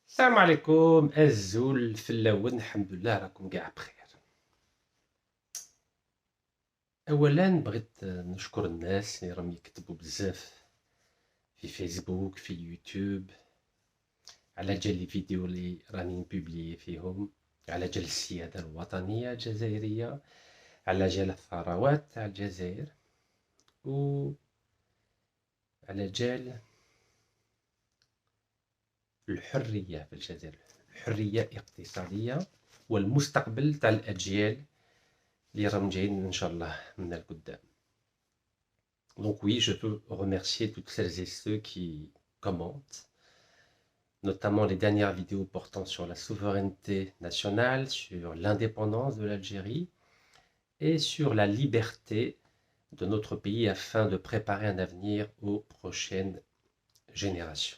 السلام عليكم الزول في اللون الحمد لله راكم قاع بخير. اولا بغيت نشكر الناس اللي راهم يكتبوا بزاف في فيسبوك في يوتيوب على جال لي فيديو اللي راني نبوبلي فيهم، على جال السيادة الوطنية الجزائرية، على جال الثروات تاع الجزائر، و على جال الحرية في الجزائر، الحرية الاقتصادية والمستقبل تاع الأجيال اللي راهم جايين إن شاء الله من القدام. Donc oui, je veux remercier toutes celles et ceux qui commentent, notamment les dernières vidéos portant sur la souveraineté nationale, sur l'indépendance de l'Algérie et sur la liberté de notre pays afin de préparer un avenir aux prochaines générations.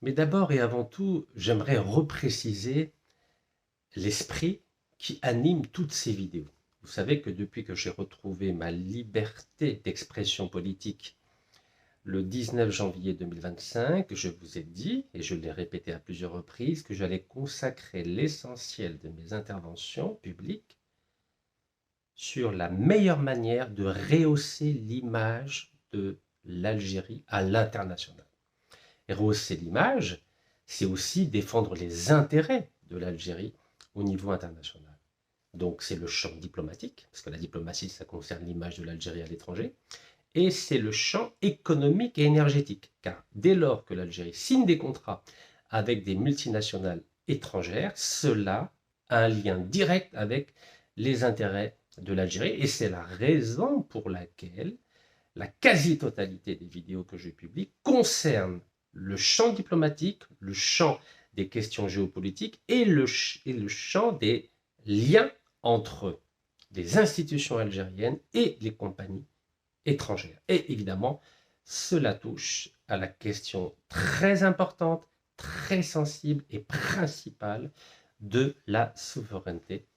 Mais d'abord et avant tout, j'aimerais repréciser l'esprit qui anime toutes ces vidéos. Vous savez que depuis que j'ai retrouvé ma liberté d'expression politique le 19 janvier 2025, je vous ai dit, et je l'ai répété à plusieurs reprises, que j'allais consacrer l'essentiel de mes interventions publiques sur la meilleure manière de rehausser l'image de l'Algérie à l'international. Et rehausser l'image, c'est aussi défendre les intérêts de l'Algérie au niveau international. Donc c'est le champ diplomatique, parce que la diplomatie, ça concerne l'image de l'Algérie à l'étranger, et c'est le champ économique et énergétique, car dès lors que l'Algérie signe des contrats avec des multinationales étrangères, cela a un lien direct avec les intérêts de l'Algérie, et c'est la raison pour laquelle la quasi-totalité des vidéos que je publie concernent le champ diplomatique, le champ des questions géopolitiques et le champ des liens entre les institutions algériennes et les compagnies étrangères. Et évidemment, cela touche à la question très importante, très sensible et principale de la souveraineté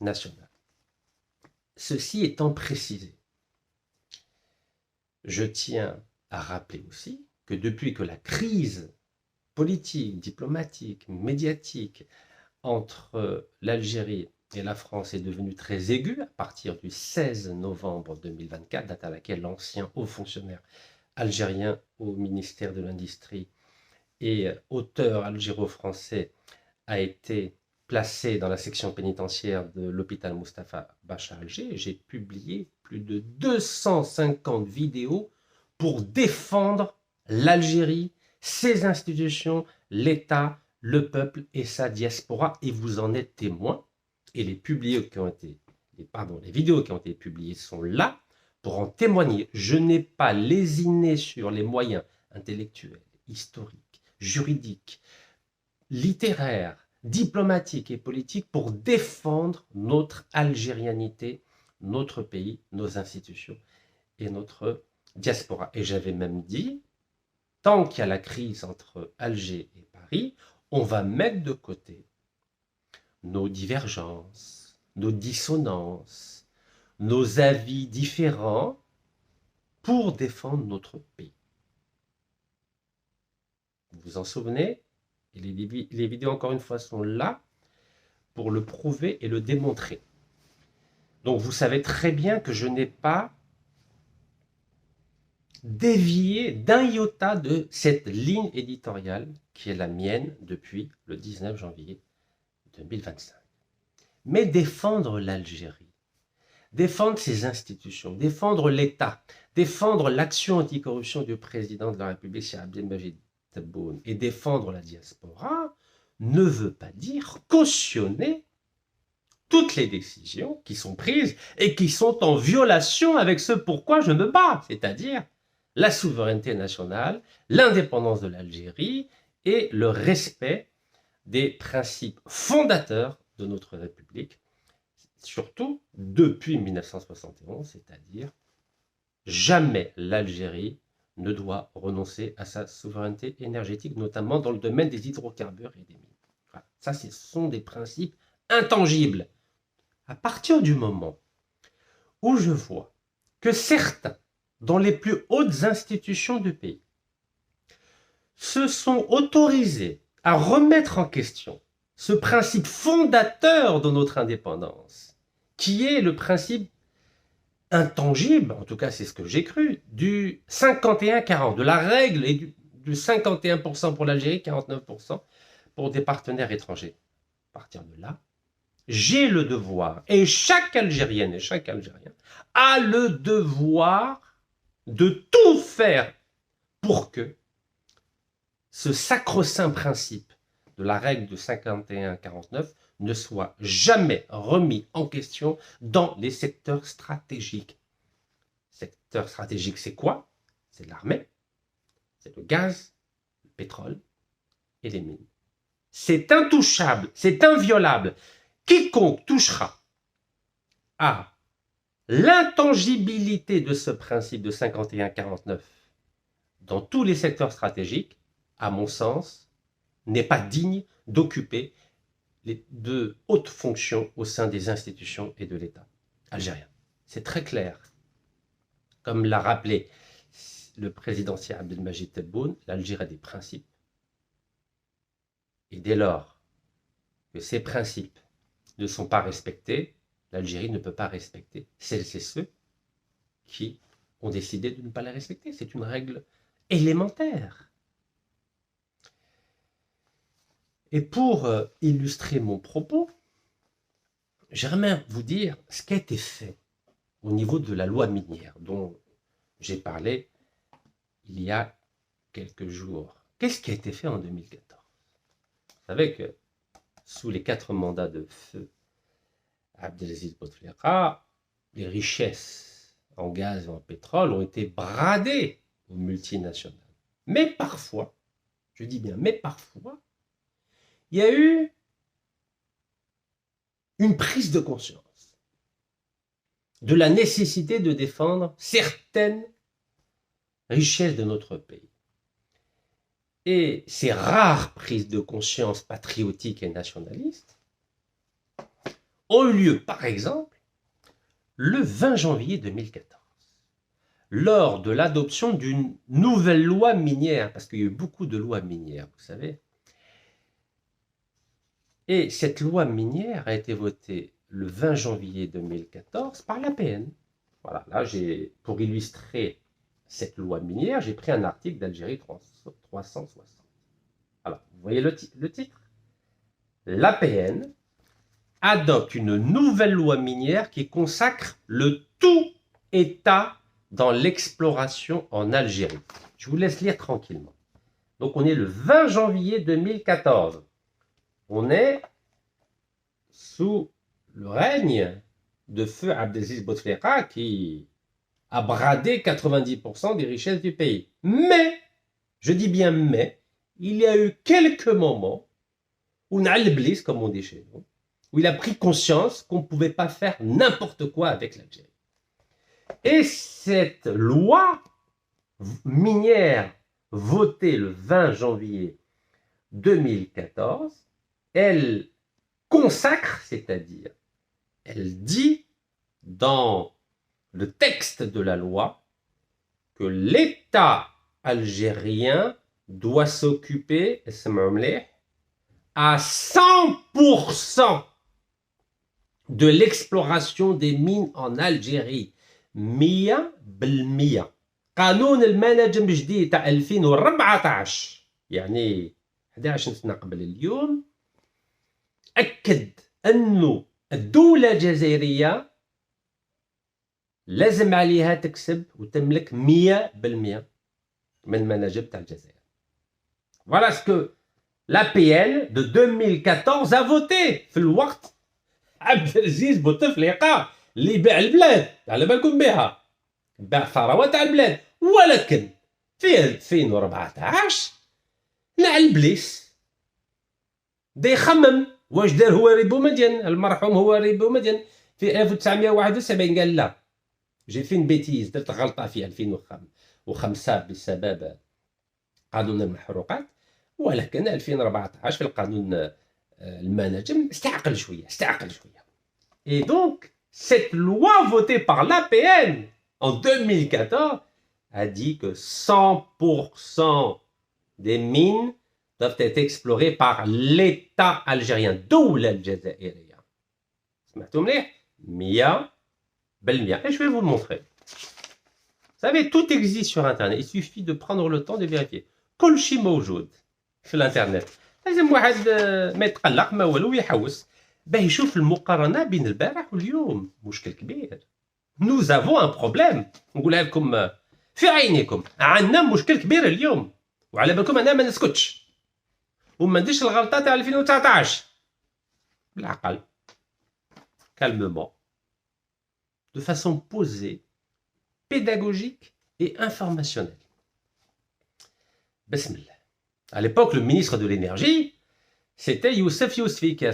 nationale. Ceci étant précisé, je tiens à rappeler aussi que depuis que la crise politique, diplomatique, médiatique entre l'Algérie et la France est devenue très aiguë à partir du 16 novembre 2024, date à laquelle l'ancien haut fonctionnaire algérien au ministère de l'Industrie et auteur algéro-français a été placé dans la section pénitentiaire de l'hôpital Mustapha Bacha à Alger. J'ai publié plus de 250 vidéos pour défendre l'Algérie, ses institutions, l'État, le peuple et sa diaspora, et vous en êtes témoin. Et les vidéos qui ont été publiées sont là pour en témoigner. Je n'ai pas lésiné sur les moyens intellectuels, historiques, juridiques, littéraires, diplomatiques et politiques pour défendre notre algérianité, notre pays, nos institutions et notre diaspora. Et j'avais même dit, tant qu'il y a la crise entre Alger et Paris, on va mettre de côté nos divergences, nos dissonances, nos avis différents pour défendre notre pays. Vous vous en souvenez? Et les vidéos, encore une fois, sont là pour le prouver et le démontrer. Donc vous savez très bien que je n'ai pas dévié d'un iota de cette ligne éditoriale qui est la mienne depuis le 19 janvier 2025. Mais défendre l'Algérie, défendre ses institutions, défendre l'État, défendre l'action anticorruption du président de la République, Cheikh Abdelmajid Tebboune, et défendre la diaspora ne veut pas dire cautionner toutes les décisions qui sont prises et qui sont en violation avec ce pourquoi je me bats, c'est-à-dire la souveraineté nationale, l'indépendance de l'Algérie et le respect des principes fondateurs de notre République, surtout depuis 1971, c'est-à-dire jamais l'Algérie ne doit renoncer à sa souveraineté énergétique, notamment dans le domaine des hydrocarbures et des mines. Voilà. Ça, ce sont des principes intangibles. À partir du moment où je vois que certains, dans les plus hautes institutions du pays, se sont autorisés à remettre en question ce principe fondateur de notre indépendance, qui est le principe intangible, en tout cas c'est ce que j'ai cru, du 51-40, de la règle et du 51% pour l'Algérie, 49% pour des partenaires étrangers. À partir de là, j'ai le devoir, et chaque Algérienne et chaque Algérien a le devoir de tout faire pour que ce sacro-saint principe de la règle de 51-49 ne soit jamais remis en question dans les secteurs stratégiques. Secteur stratégique, c'est quoi? C'est l'armée, c'est le gaz, le pétrole et les mines. C'est intouchable, c'est inviolable. Quiconque touchera à l'intangibilité de ce principe de 51-49 dans tous les secteurs stratégiques, à mon sens, n'est pas digne d'occuper de hautes fonctions au sein des institutions et de l'État algérien. C'est très clair. Comme l'a rappelé le président Sir Abdelmajid Tebboune, l'Algérie a des principes. Et dès lors que ces principes ne sont pas respectés, l'Algérie ne peut pas respecter celles et ceux qui ont décidé de ne pas les respecter. C'est une règle élémentaire. Et pour illustrer mon propos, j'aimerais vous dire ce qui a été fait au niveau de la loi minière dont j'ai parlé il y a quelques jours. Qu'est-ce qui a été fait en 2014? Vous savez que sous les 4 mandats de feu Abdelaziz Bouteflika, les richesses en gaz et en pétrole ont été bradées aux multinationales. Mais parfois, je dis bien, mais parfois, il y a eu une prise de conscience de la nécessité de défendre certaines richesses de notre pays. Et ces rares prises de conscience patriotiques et nationalistes ont eu lieu, par exemple, le 20 janvier 2014, lors de l'adoption d'une nouvelle loi minière, parce qu'il y a eu beaucoup de lois minières, vous savez. Et cette loi minière a été votée le 20 janvier 2014 par l'APN. Voilà, là, pour illustrer cette loi minière, j'ai pris un article d'Algérie 360. Alors, vous voyez le titre? L'APN adopte une nouvelle loi minière qui consacre le tout État dans l'exploration en Algérie. Je vous laisse lire tranquillement. Donc, on est le 20 janvier 2014. On est sous le règne de feu Abdelaziz Bouteflika qui a bradé 90% des richesses du pays. Mais, je dis bien mais, il y a eu quelques moments où Nalblis, comme on dit chez nous, où il a pris conscience qu'on ne pouvait pas faire n'importe quoi avec l'Algérie. Et cette loi minière votée le 20 janvier 2014, elle consacre, c'est-à-dire, elle dit dans le texte de la loi que l'État algérien doit s'occuper, à 100% de l'exploration des mines en Algérie. 100%. قانون المناجم الجديد تاع 2014 يعني 11 سنة قبل اليوم أكد أنه الدولة الجزائرية لازم عليها تكسب وتملك 100% من المناجم تاع الجزائر. Voilà ce que l'APN de 2014 a voté في الوقت عبدالعزيز بوتفليقة اللي باع البلاد على بالكم بها باع ثروات تاع البلاد. ولكن في 2014 نعلبليس دا يخمم واش دار هو ريبو مدين المرحوم هو ريبو مدين في 1971 قال لا جي في بيتيز درت غلطه في 2005 بسبب قانون المحروقات. ولكن 2014 في القانون المناجم استعقل شويه. Et donc cette loi votée par l'APN en 2014 a dit que 100% des mines doivent être explorées par l'État algérien. الدولة الجزائرية. سمعتوا مليح؟ 100%. Et je vais vous le montrer. Vous savez, tout existe sur Internet. Il suffit de prendre le temps de vérifier. كل شيء موجود في الانترنت. لازم واحد ما يتقلق ما والو ويحوس باه يشوف المقارنه بين البارح واليوم. مشكل كبير. Nous avons un problème. نقولها لكم في عينيكم. عندنا مشكل كبير اليوم. وعلى بالكم انا ما نسكتش. وما نديرش الغلطه تاع 2019. بالعقل. Calmement. De façon posée, pédagogique et informationnelle. Bismillah. À l'époque, le ministre de l'énergie, c'était Youssef Yousfi qui a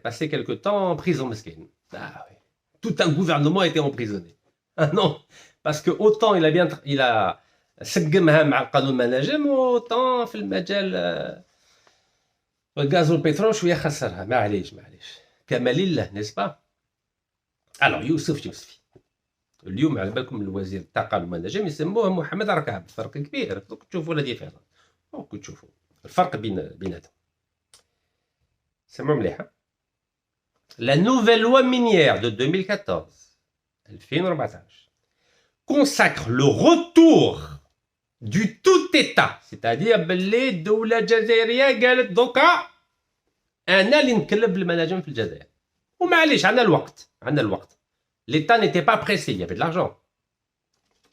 passé quelque temps en prison mesquine. Ah oui. Tout un gouvernement a été emprisonné. Ah non, parce que autant il a سقمها مع القانون المناجم autant في المجال الغاز والبترول شويه خسرها. معليش كمال لله n'est-ce pas. Alors يوسف يوسفي اليوم على بالكم الوزير الطاقه والمناجم يسموه محمد ركاب. فرق كبير. دوك تشوفوا لا ديفيرونس. دوك تشوفوا الفرق بيناتهم. سمعوا مليح. La nouvelle loi minière de 2014 consacre le retour du tout État, c'est-à-dire باللي الدولة الجزائرية قالت دوكا أنا اللي نكلب المناجم في الجزائر. ومعليش عندنا الوقت. L'État n'était pas pressé, il y avait de l'argent.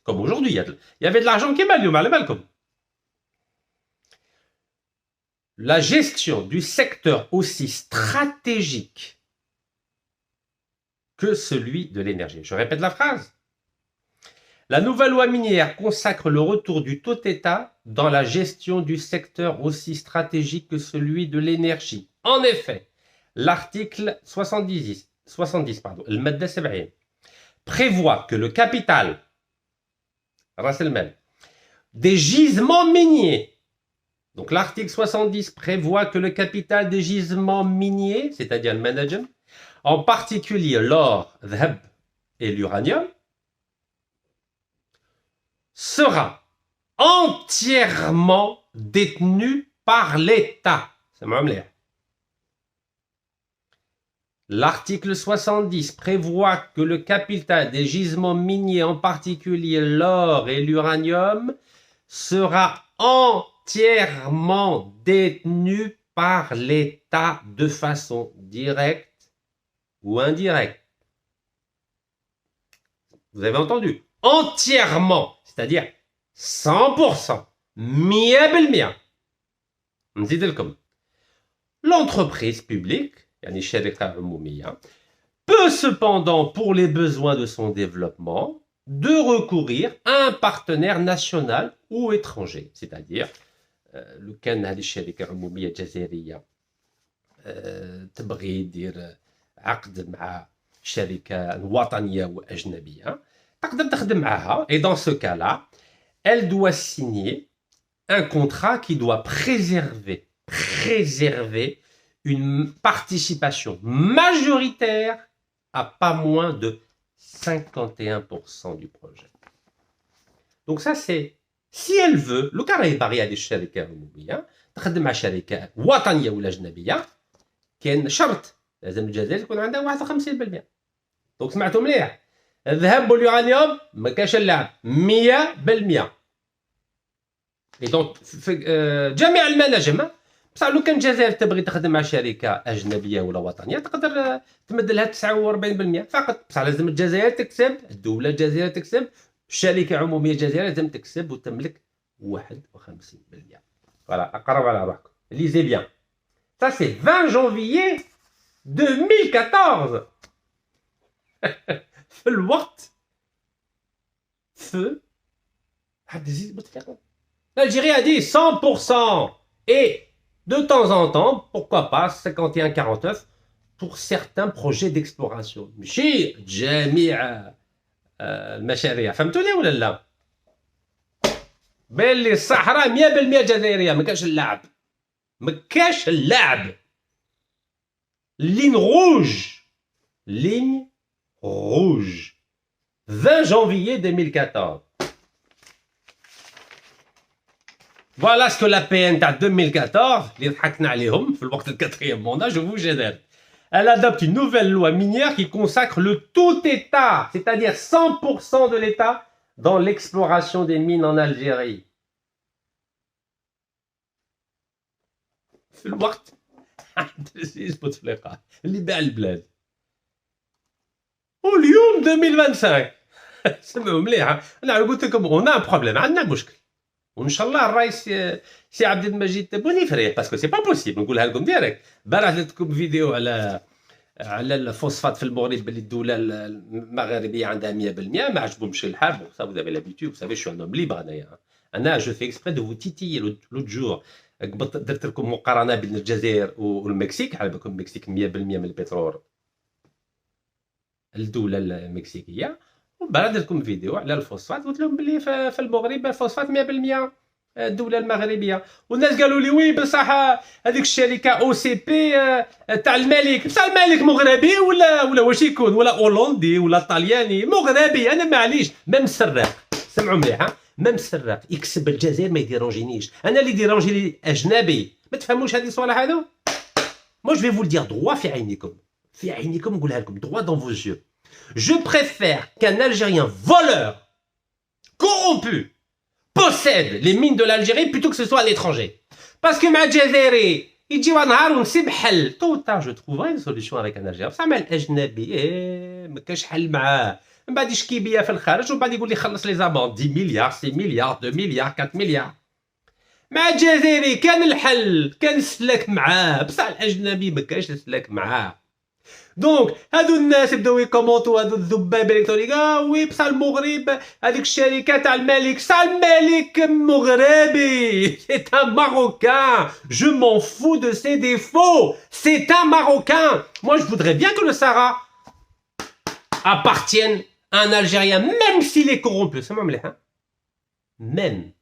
Comme aujourd'hui, il y avait de l'argent qui est mal, على بالكم. La gestion du secteur aussi stratégique que celui de l'énergie. Je répète la phrase. La nouvelle loi minière consacre le retour du tout État dans la gestion du secteur aussi stratégique que celui de l'énergie. En effet, l'article 70 المادة 70 prévoit que le capital des gisements miniers. Donc l'article 70 prévoit que le capital des gisements miniers, c'est-à-dire le management, en particulier l'or, الذهب et l'uranium, sera entièrement détenu par l'État. C'est ممليح. L'article 70 prévoit que le capital des gisements miniers, en particulier l'or et l'uranium, sera entièrement détenu par l'État de façon directe ou indirecte. Vous avez entendu? Entièrement, c'est-à-dire 100%, 100%. نزيد لكم. L'entreprise publique, يعني شركة عمومية, peut cependant, pour les besoins de son développement, de recourir à un partenaire national ou étranger. C'est-à-dire, لو كان هذه الشركة عمومية جزائرية تبغي دير عقد مع شركة وطنية وأجنبية, تقدر تخدم معها. Et dans ce cas-là, elle doit signer un contrat qui doit préserver une participation majoritaire à pas moins de 51% du projet. Donc ça c'est si elle veut. لو كان راهي باغيه هذه الشركه عموميه تخدم مع شركه وطنيه ولا اجنبيه, كاين شرط لازم الجزائر تكون عندها 51%. دونك سمعتوا مليح, الذهب واليورانيوم ما كاش اللعب 100%. اي دونك جميع المناجم. بصح لو كان الجزائر تبغي تخدم مع شركه اجنبيه ولا وطنيه تقدر تمد لها 49% فقط. بصح لازم الجزائر تكسب, الدوله الجزائريه تكسب, الشركه عموميه جزائريه لازم تكسب وتملك 51%. فوالا اقرب على روحكم. lisez bien. Ça c'est 20 janvier 2014. في الوقت في l'Algérie a dit 100% et de temps en temps, pourquoi pas 51-49 pour certains projets d'exploration. ماشي جميع المشاريع. فهمتوني ولا لا؟ باللي الصحراء 100% جزائريه, ما كاش اللعب, ما كاش اللعب. ligne rouge 20 janvier 2014. Voilà ce que la PN de 2014, les ضحكنا عليهم في الوقت الquatrième mandat, je vous génère. Elle adopte une nouvelle loi minière qui consacre le tout État, c'est-à-dire 100% de l'État, dans l'exploration des mines en Algérie. في الوقت يثبت في اللقاء اللي باع البلاد. واليوم 2025 سمعوا مليح. انا قلت لكم اون بروبليم، عندنا مشكل، وان شاء الله الرئيس سي عبد المجيد تبوني يفرح، باسكو سي با بوسيبل. نقولها لكم ديريكت. بارح درتكم فيديو على الفوسفات في المغرب، اللي الدوله المغربيه عندها 100%. ما عجبهمش الحال. بون سا vous avez l'habitude, vous savez je suis un homme libre انايا. انا جو في اكسبري دو تيتي لوت جور. درت لكم مقارنه بين الجزائر والمكسيك. على بالكم المكسيك 100% من البترول الدوله المكسيكيه. وبعد درت لكم فيديو على الفوسفات، قلت لهم بلي في المغرب الفوسفات 100% الدوله المغربيه. والناس قالوا لي وي بصح هذيك الشركه او سي بي تاع الملك، بصح الملك مغربي ولا واش يكون؟ ولا هولندي ولا طلياني؟ مغربي. انا معليش ميم السراق، سمعوا مليح، ميم السراق يكسب الجزائر ما يديرونجينيش. انا اللي يديرونجي لي اجنبي. ما تفهموش هذه الصوالح هذو؟ مو جو في فول دير دروا في عينيكم، في عينيكم نقولها لكم دروا دون فوز يو. Je préfère qu'un Algérien voleur, corrompu, possède les mines de l'Algérie plutôt que ce soit à l'étranger. Parce que ma Jazairi, il dit ونهار ونسيب حل. Tôt ou tard, je trouverai une solution avec un Algérien. بصح مع الأجنبي ما كاش حل معاه. من بعد يشكي بيا في الخارج، ومن بعد يقول لي خلص لي زامون 10 مليار 6 مليار 2 مليار 4 مليار. مع الجزائري كان الحل، كان السلاك معاه، بصح الأجنبي ما كاش السلاك معاه. دونك هادو الناس يبداو يكومونتو، هادو الذباب الالكترونيك. وي بصح المغرب هذيك الشركه تاع الملك، بصح الملك مغربي. سي ان ماروكان. جو مون فو دو سي ديفو. سي ان ماروكان. Moi je voudrais bien que le Sahara appartienne à un Algérien, même s'il est corrompu. سمعوا مليح. Même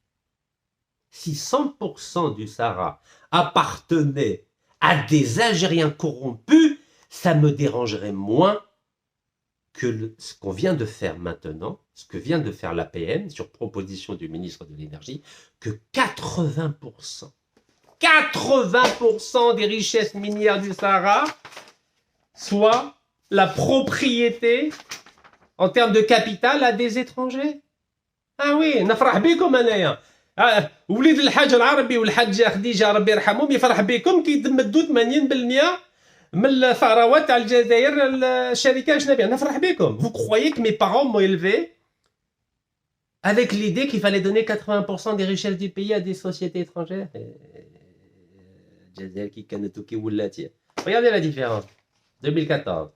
si 100% du Sahara appartenait à des Algériens corrompus, ça me dérangerait moins que ce qu'on vient de faire maintenant, ce que vient de faire l'APM sur proposition du ministre de l'Énergie, que 80% des richesses minières du Sahara soient la propriété en termes de capital à des étrangers. Ah oui, نفرح بكم انايا. وليد الحاج العربي والحاجه خديجه ربي يرحمهم يفرح بكم كي تمدوا 80% من الثروات تاع الجزائر الشركه الاجنبيه. نفرح بكم. Vous croyez que mes parents m'ont élevé avec l'idée qu'il fallait donner 80% des richesses du pays à des sociétés étrangères? الجزائر كي كانت وكي ولاتي. Regardez la différence. 2014,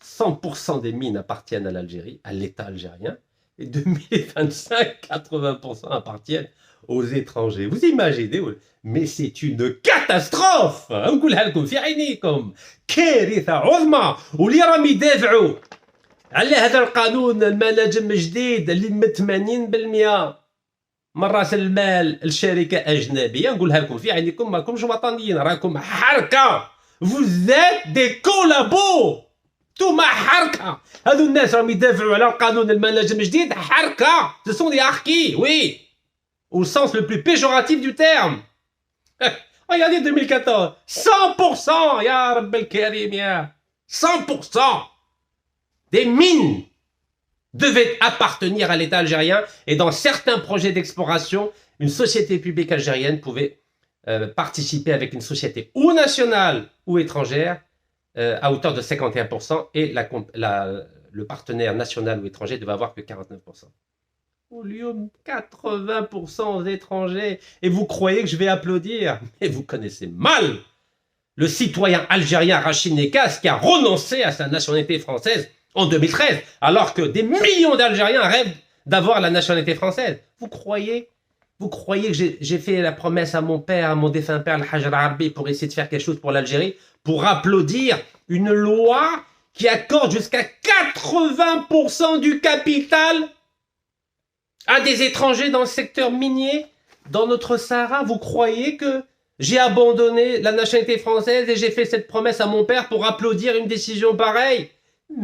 100% des mines appartiennent à l'Algérie, à l'État algérien. Et 2025, 80% appartiennent aux étrangers. Vous imaginez? Mais c'est une catastrophe. نقولها لكم في عينيكم. كارثة عظمى. واللي راهم يدافعوا على هذا القانون المناجم الجديد اللي من 80% من راس المال الشركة أجنبية، نقولها لكم في عينيكم، ما راكمش وطنيين، راكم حركة. Vous êtes des collabos. انتوما حركه. هذو الناس راهم يدافعوا على القانون المناجم الجديد حركه. Ce sont des harkis, oui, au sens le plus péjoratif du terme. Regardez 2014, 100%. يا رب الكريم يا 100% des mines devaient appartenir à l'État algérien, et dans certains projets d'exploration, une société publique algérienne pouvait participer avec une société ou nationale ou étrangère à hauteur de 51%, et le partenaire national ou étranger devait avoir que 49%. Au lieu de 80% aux étrangers. Et vous croyez que je vais applaudir? Mais vous connaissez mal le citoyen algérien Rachid Nekas, qui a renoncé à sa nationalité française en 2013, alors que des millions d'Algériens rêvent d'avoir la nationalité française. Vous croyez que j'ai fait la promesse à mon père, à mon défunt père, le Hajj al-Arbi, pour essayer de faire quelque chose pour l'Algérie, pour applaudir une loi qui accorde jusqu'à 80% du capital à des étrangers dans le secteur minier, dans notre Sahara? Vous croyez que j'ai abandonné la nationalité française et j'ai fait cette promesse à mon père pour applaudir une décision pareille?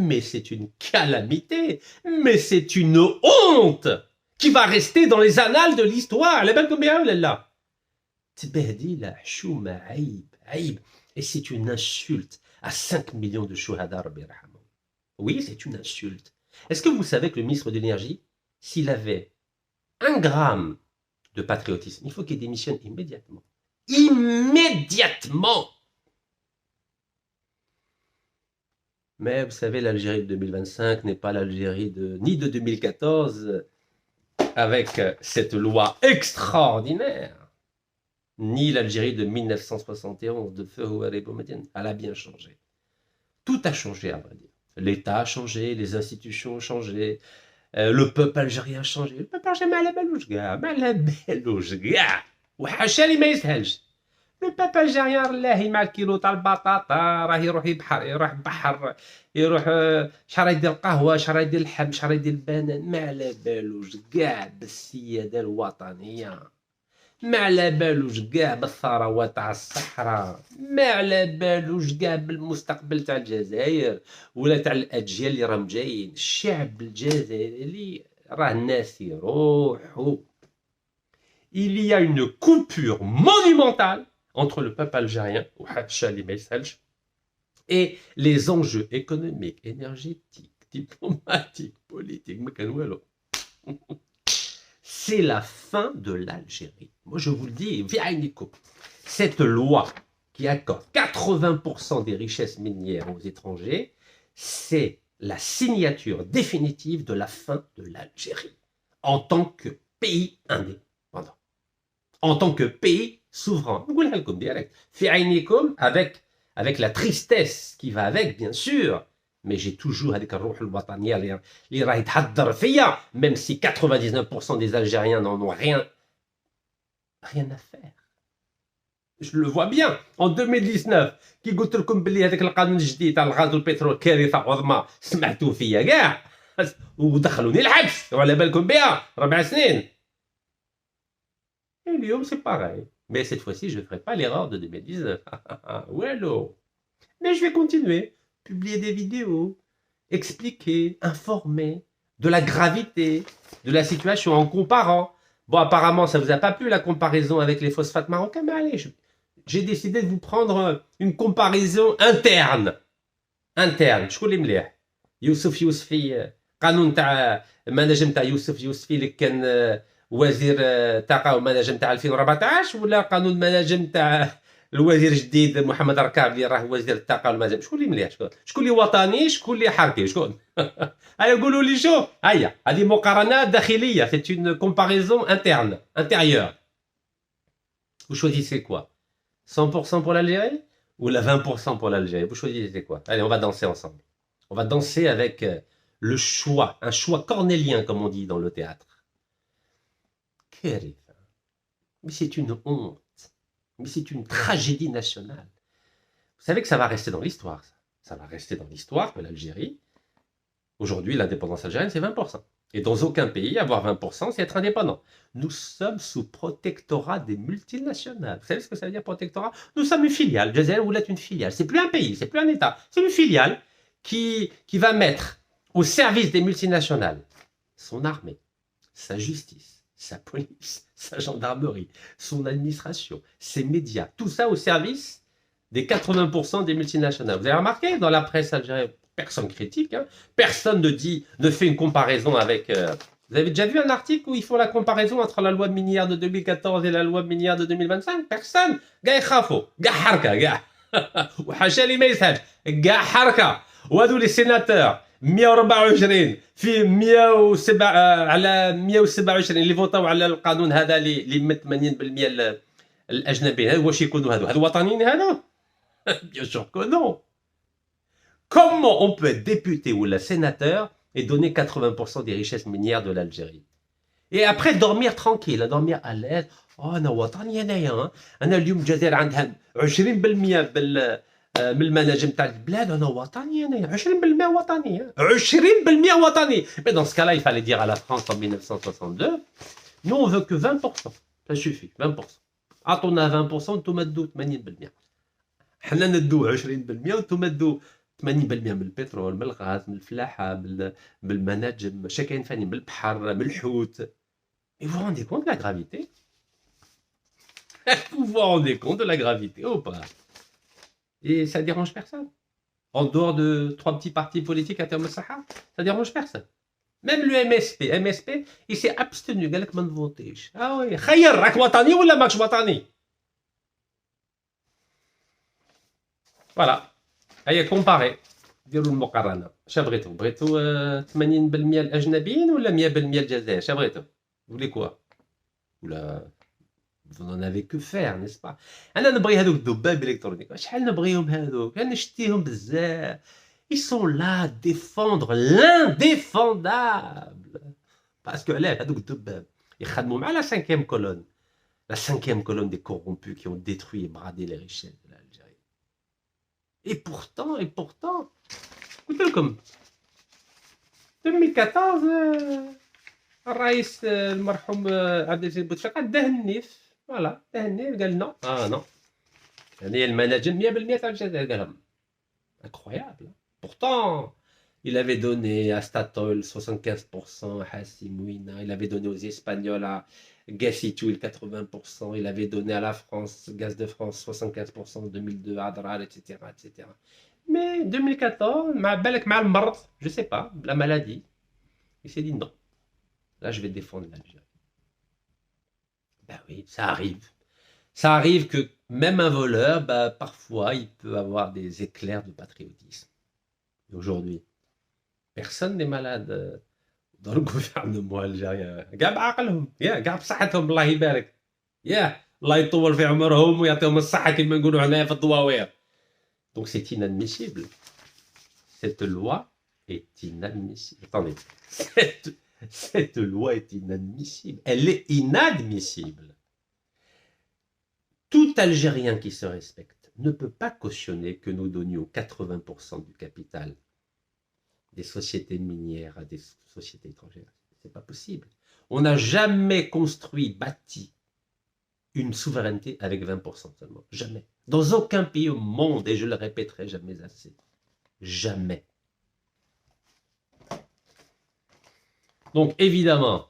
Mais c'est une calamité, mais c'est une honte. qui va rester dans les annales de l'histoire. على بالكم بها ولا لا؟ تبهديلة حشومة عيب. Et c'est une insulte à 5 millions de shuhada, Rabbi yarhamhum. Oui, c'est une insulte. Est-ce que vous savez que le ministre de l'énergie, s'il avait 1 gramme de patriotisme, il faut qu'il démissionne immédiatement. Immédiatement! Mais vous savez, l'Algérie de 2025 n'est pas l'Algérie ni de 2014, avec cette loi extraordinaire, ni l'Algérie de 1971 de feu Houari Boumediene. Elle a bien changé. Tout a changé, à vrai dire. L'État a changé, les institutions ont changé, le peuple algérien a changé. Le peuple algérien, ما على بالوش كاع. وحاشا لي ما يسهلش. Le peuple algérien راهي مع الكيلو تاع البطاطا راه يروح بحر يروح شحال يدير القهوه شحال يدير اللحم شحال يدير البنان ما على بالوش كاع بالسياده الوطنيه ما على بالوش كاع بالثروات تاع الصحراء ما على بالوش كاع بالمستقبل تاع الجزائر ولا تاع الاجيال اللي راهم جايين الشعب الجزائري راه الناس يروحوا. Il y a une coupure monumentale entre le peuple algérien et les enjeux économiques, énergétiques, diplomatiques, politiques. C'est la fin de l'Algérie. Moi, je vous le dis, cette loi qui accorde 80% des richesses minières aux étrangers, c'est la signature définitive de la fin de l'Algérie en tant que pays indépendant, en tant que pays souverain. Avec la tristesse qui va avec, bien sûr, mais j'ai toujours avec même si 99% des Algériens n'en ont rien à faire. Je le vois bien. En 2019, كي قلت لكم بلي هذاك القانون الجديد تاع الغاز والبترول كارثه عظمى سمعتوا فيا كاع ودخلوني الحبس وعلى بالكم بها 4 سنين. Et Lyon, c'est pareil. Mais cette fois-ci, je ne ferai pas l'erreur de 2019. Wello. Mais je vais continuer. Publier des vidéos, expliquer, informer de la gravité de la situation en comparant. Bon, apparemment, ça ne vous a pas plu la comparaison avec les phosphates marocains, mais allez, j'ai décidé de vous prendre une comparaison interne. شكون اللي مليح؟ يوسف يوسفي قانون تاع المناجم تاع يوسف يوسفي اللي كان وزير الطاقه والمناجم تاع 2014 ولا قانون المناجم تاع الوزير الجديد محمد ركاب اللي راه وزير الطاقه والمناجم؟ شكون اللي مليح؟ شكون اللي وطني؟ شكون اللي حركي؟ شكون؟ هيا قولوا لي شوف هيا هذه مقارنه داخليه. C'est une comparaison interne, intérieure. Vous choisissez quoi? 100% pour l'Algérie ou la 20% pour l'Algérie? Vous choisissez quoi? Allez, on va danser ensemble. On va danser avec le choix, un choix cornélien comme on dit dans le théâtre. Mais c'est une honte. Mais c'est une tragédie nationale. Vous savez que ça va rester dans l'histoire. Ça va rester dans l'histoire que l'Algérie, aujourd'hui, l'indépendance algérienne, c'est 20%. Et dans aucun pays, avoir 20%, c'est être indépendant. Nous sommes sous protectorat des multinationales. Vous savez ce que ça veut dire, protectorat? Nous sommes une filiale. Jazair ou une filiale. C'est plus un pays, c'est plus un État. C'est une filiale qui va mettre au service des multinationales son armée, sa justice, sa police, sa gendarmerie, son administration, ses médias, tout ça au service des 80% des multinationales. Vous avez remarqué, dans la presse algérienne, personne critique, hein, personne ne fait une comparaison avec... vous avez déjà vu un article où ils font la comparaison entre la loi minière de 2014 et la loi minière de 2025? Personne. Gars يخافوا, gars حركة, gars. وحاشا لي ما يسهلش, gars حركة. وهذو les sénateurs 124 في 107 على 127 اللي فوتاو على القانون هذا اللي 80% الاجنبيين واش يكونوا هذو وطنيين هذو؟ Bien sûr que non. Comment on peut être député ou la sénateur et donner 80% des richesses minières de l'Algérie? Et après dormir tranquille, dormir à l'aise. انا وطني انايا انا اليوم الجزائر عندها 20% من المناجم تاع البلاد انا وطني انايا 20% وطني 20% وطني. Mais dans ce cas-là, il fallait dire à la France en 1962, nous on veut que 20%. Ça suffit, 20%. اعطونا 20% وانتم ادوا 80%. حنا ندوا 20% وانتم ادوا 80% من البترول من الغاز من الفلاحه من المناجم شكاين ثاني من البحر من الحوت Et vous vous rendez compte de la gravité? Vous vous rendez compte de la gravité ou pas? Et ça dérange personne. En dehors de 3 petits partis politiques à terme Sahara, ça dérange personne. Même le MSP, il s'est abstenu, قال لك ما نفوتيش. Ah oui, خير راك وطني ولا ماكش وطني؟ فوالا. هيا كومباري. ديروا المقارنة. اش بغيتو؟ بغيتو 80% الأجنبيين ولا 100% الجزائر؟ اش بغيتو؟ Vous voulez quoi? ولا vous n'en avez que faire, n'est-ce pas? انا نبغي هذوك الذباب الالكترونيك، شحال نبغيهم هذوك، انا نشتيهم بزاف. Ils sont là à défendre l'indéfendable. Parce que علاه هذوك الذباب يخدموا مع la 5e colonne. La 5e colonne des corrompus qui ont détruit et bradé les richesses de l'Algérie. Et pourtant, قلت لكم 2014 الرئيس المرحوم عبد الجليل بوتفليقه داه النيف. فوالا داه النيف قال نو نو. يعني المناجم 100% تاع الجزائر قالهم. Incroyable. Pourtant, il avait donné à Statoil 75%, à Hassim Ouina, il avait donné aux Espagnols à Gassitouil 80%, il avait donné à la France, Gaz de France 75% en 2002, à Adrar, etc., etc. Mais 2014, je sais pas, la maladie, il s'est dit non. Là, je vais défendre l'Algérie. Ben oui, ça arrive. Ça arrive que même un voleur, parfois, il peut avoir des éclairs de patriotisme. Et aujourd'hui, personne n'est malade dans le gouvernement algérien. قاع بعقلهم، قاع بصحتهم الله يبارك. الله يطول في عمرهم ويعطيهم الصحة كما نقولوا هنايا في الدواوير. Donc c'est inadmissible. Cette loi est inadmissible. Attendez. Cette loi est inadmissible. Elle est inadmissible. Tout Algérien qui se respecte ne peut pas cautionner que nous donnions 80% du capital des sociétés minières à des sociétés étrangères. C'est pas possible. On n'a jamais bâti une souveraineté avec 20% seulement. Jamais. Dans aucun pays au monde, et je le répéterai jamais assez. Jamais. Donc évidemment,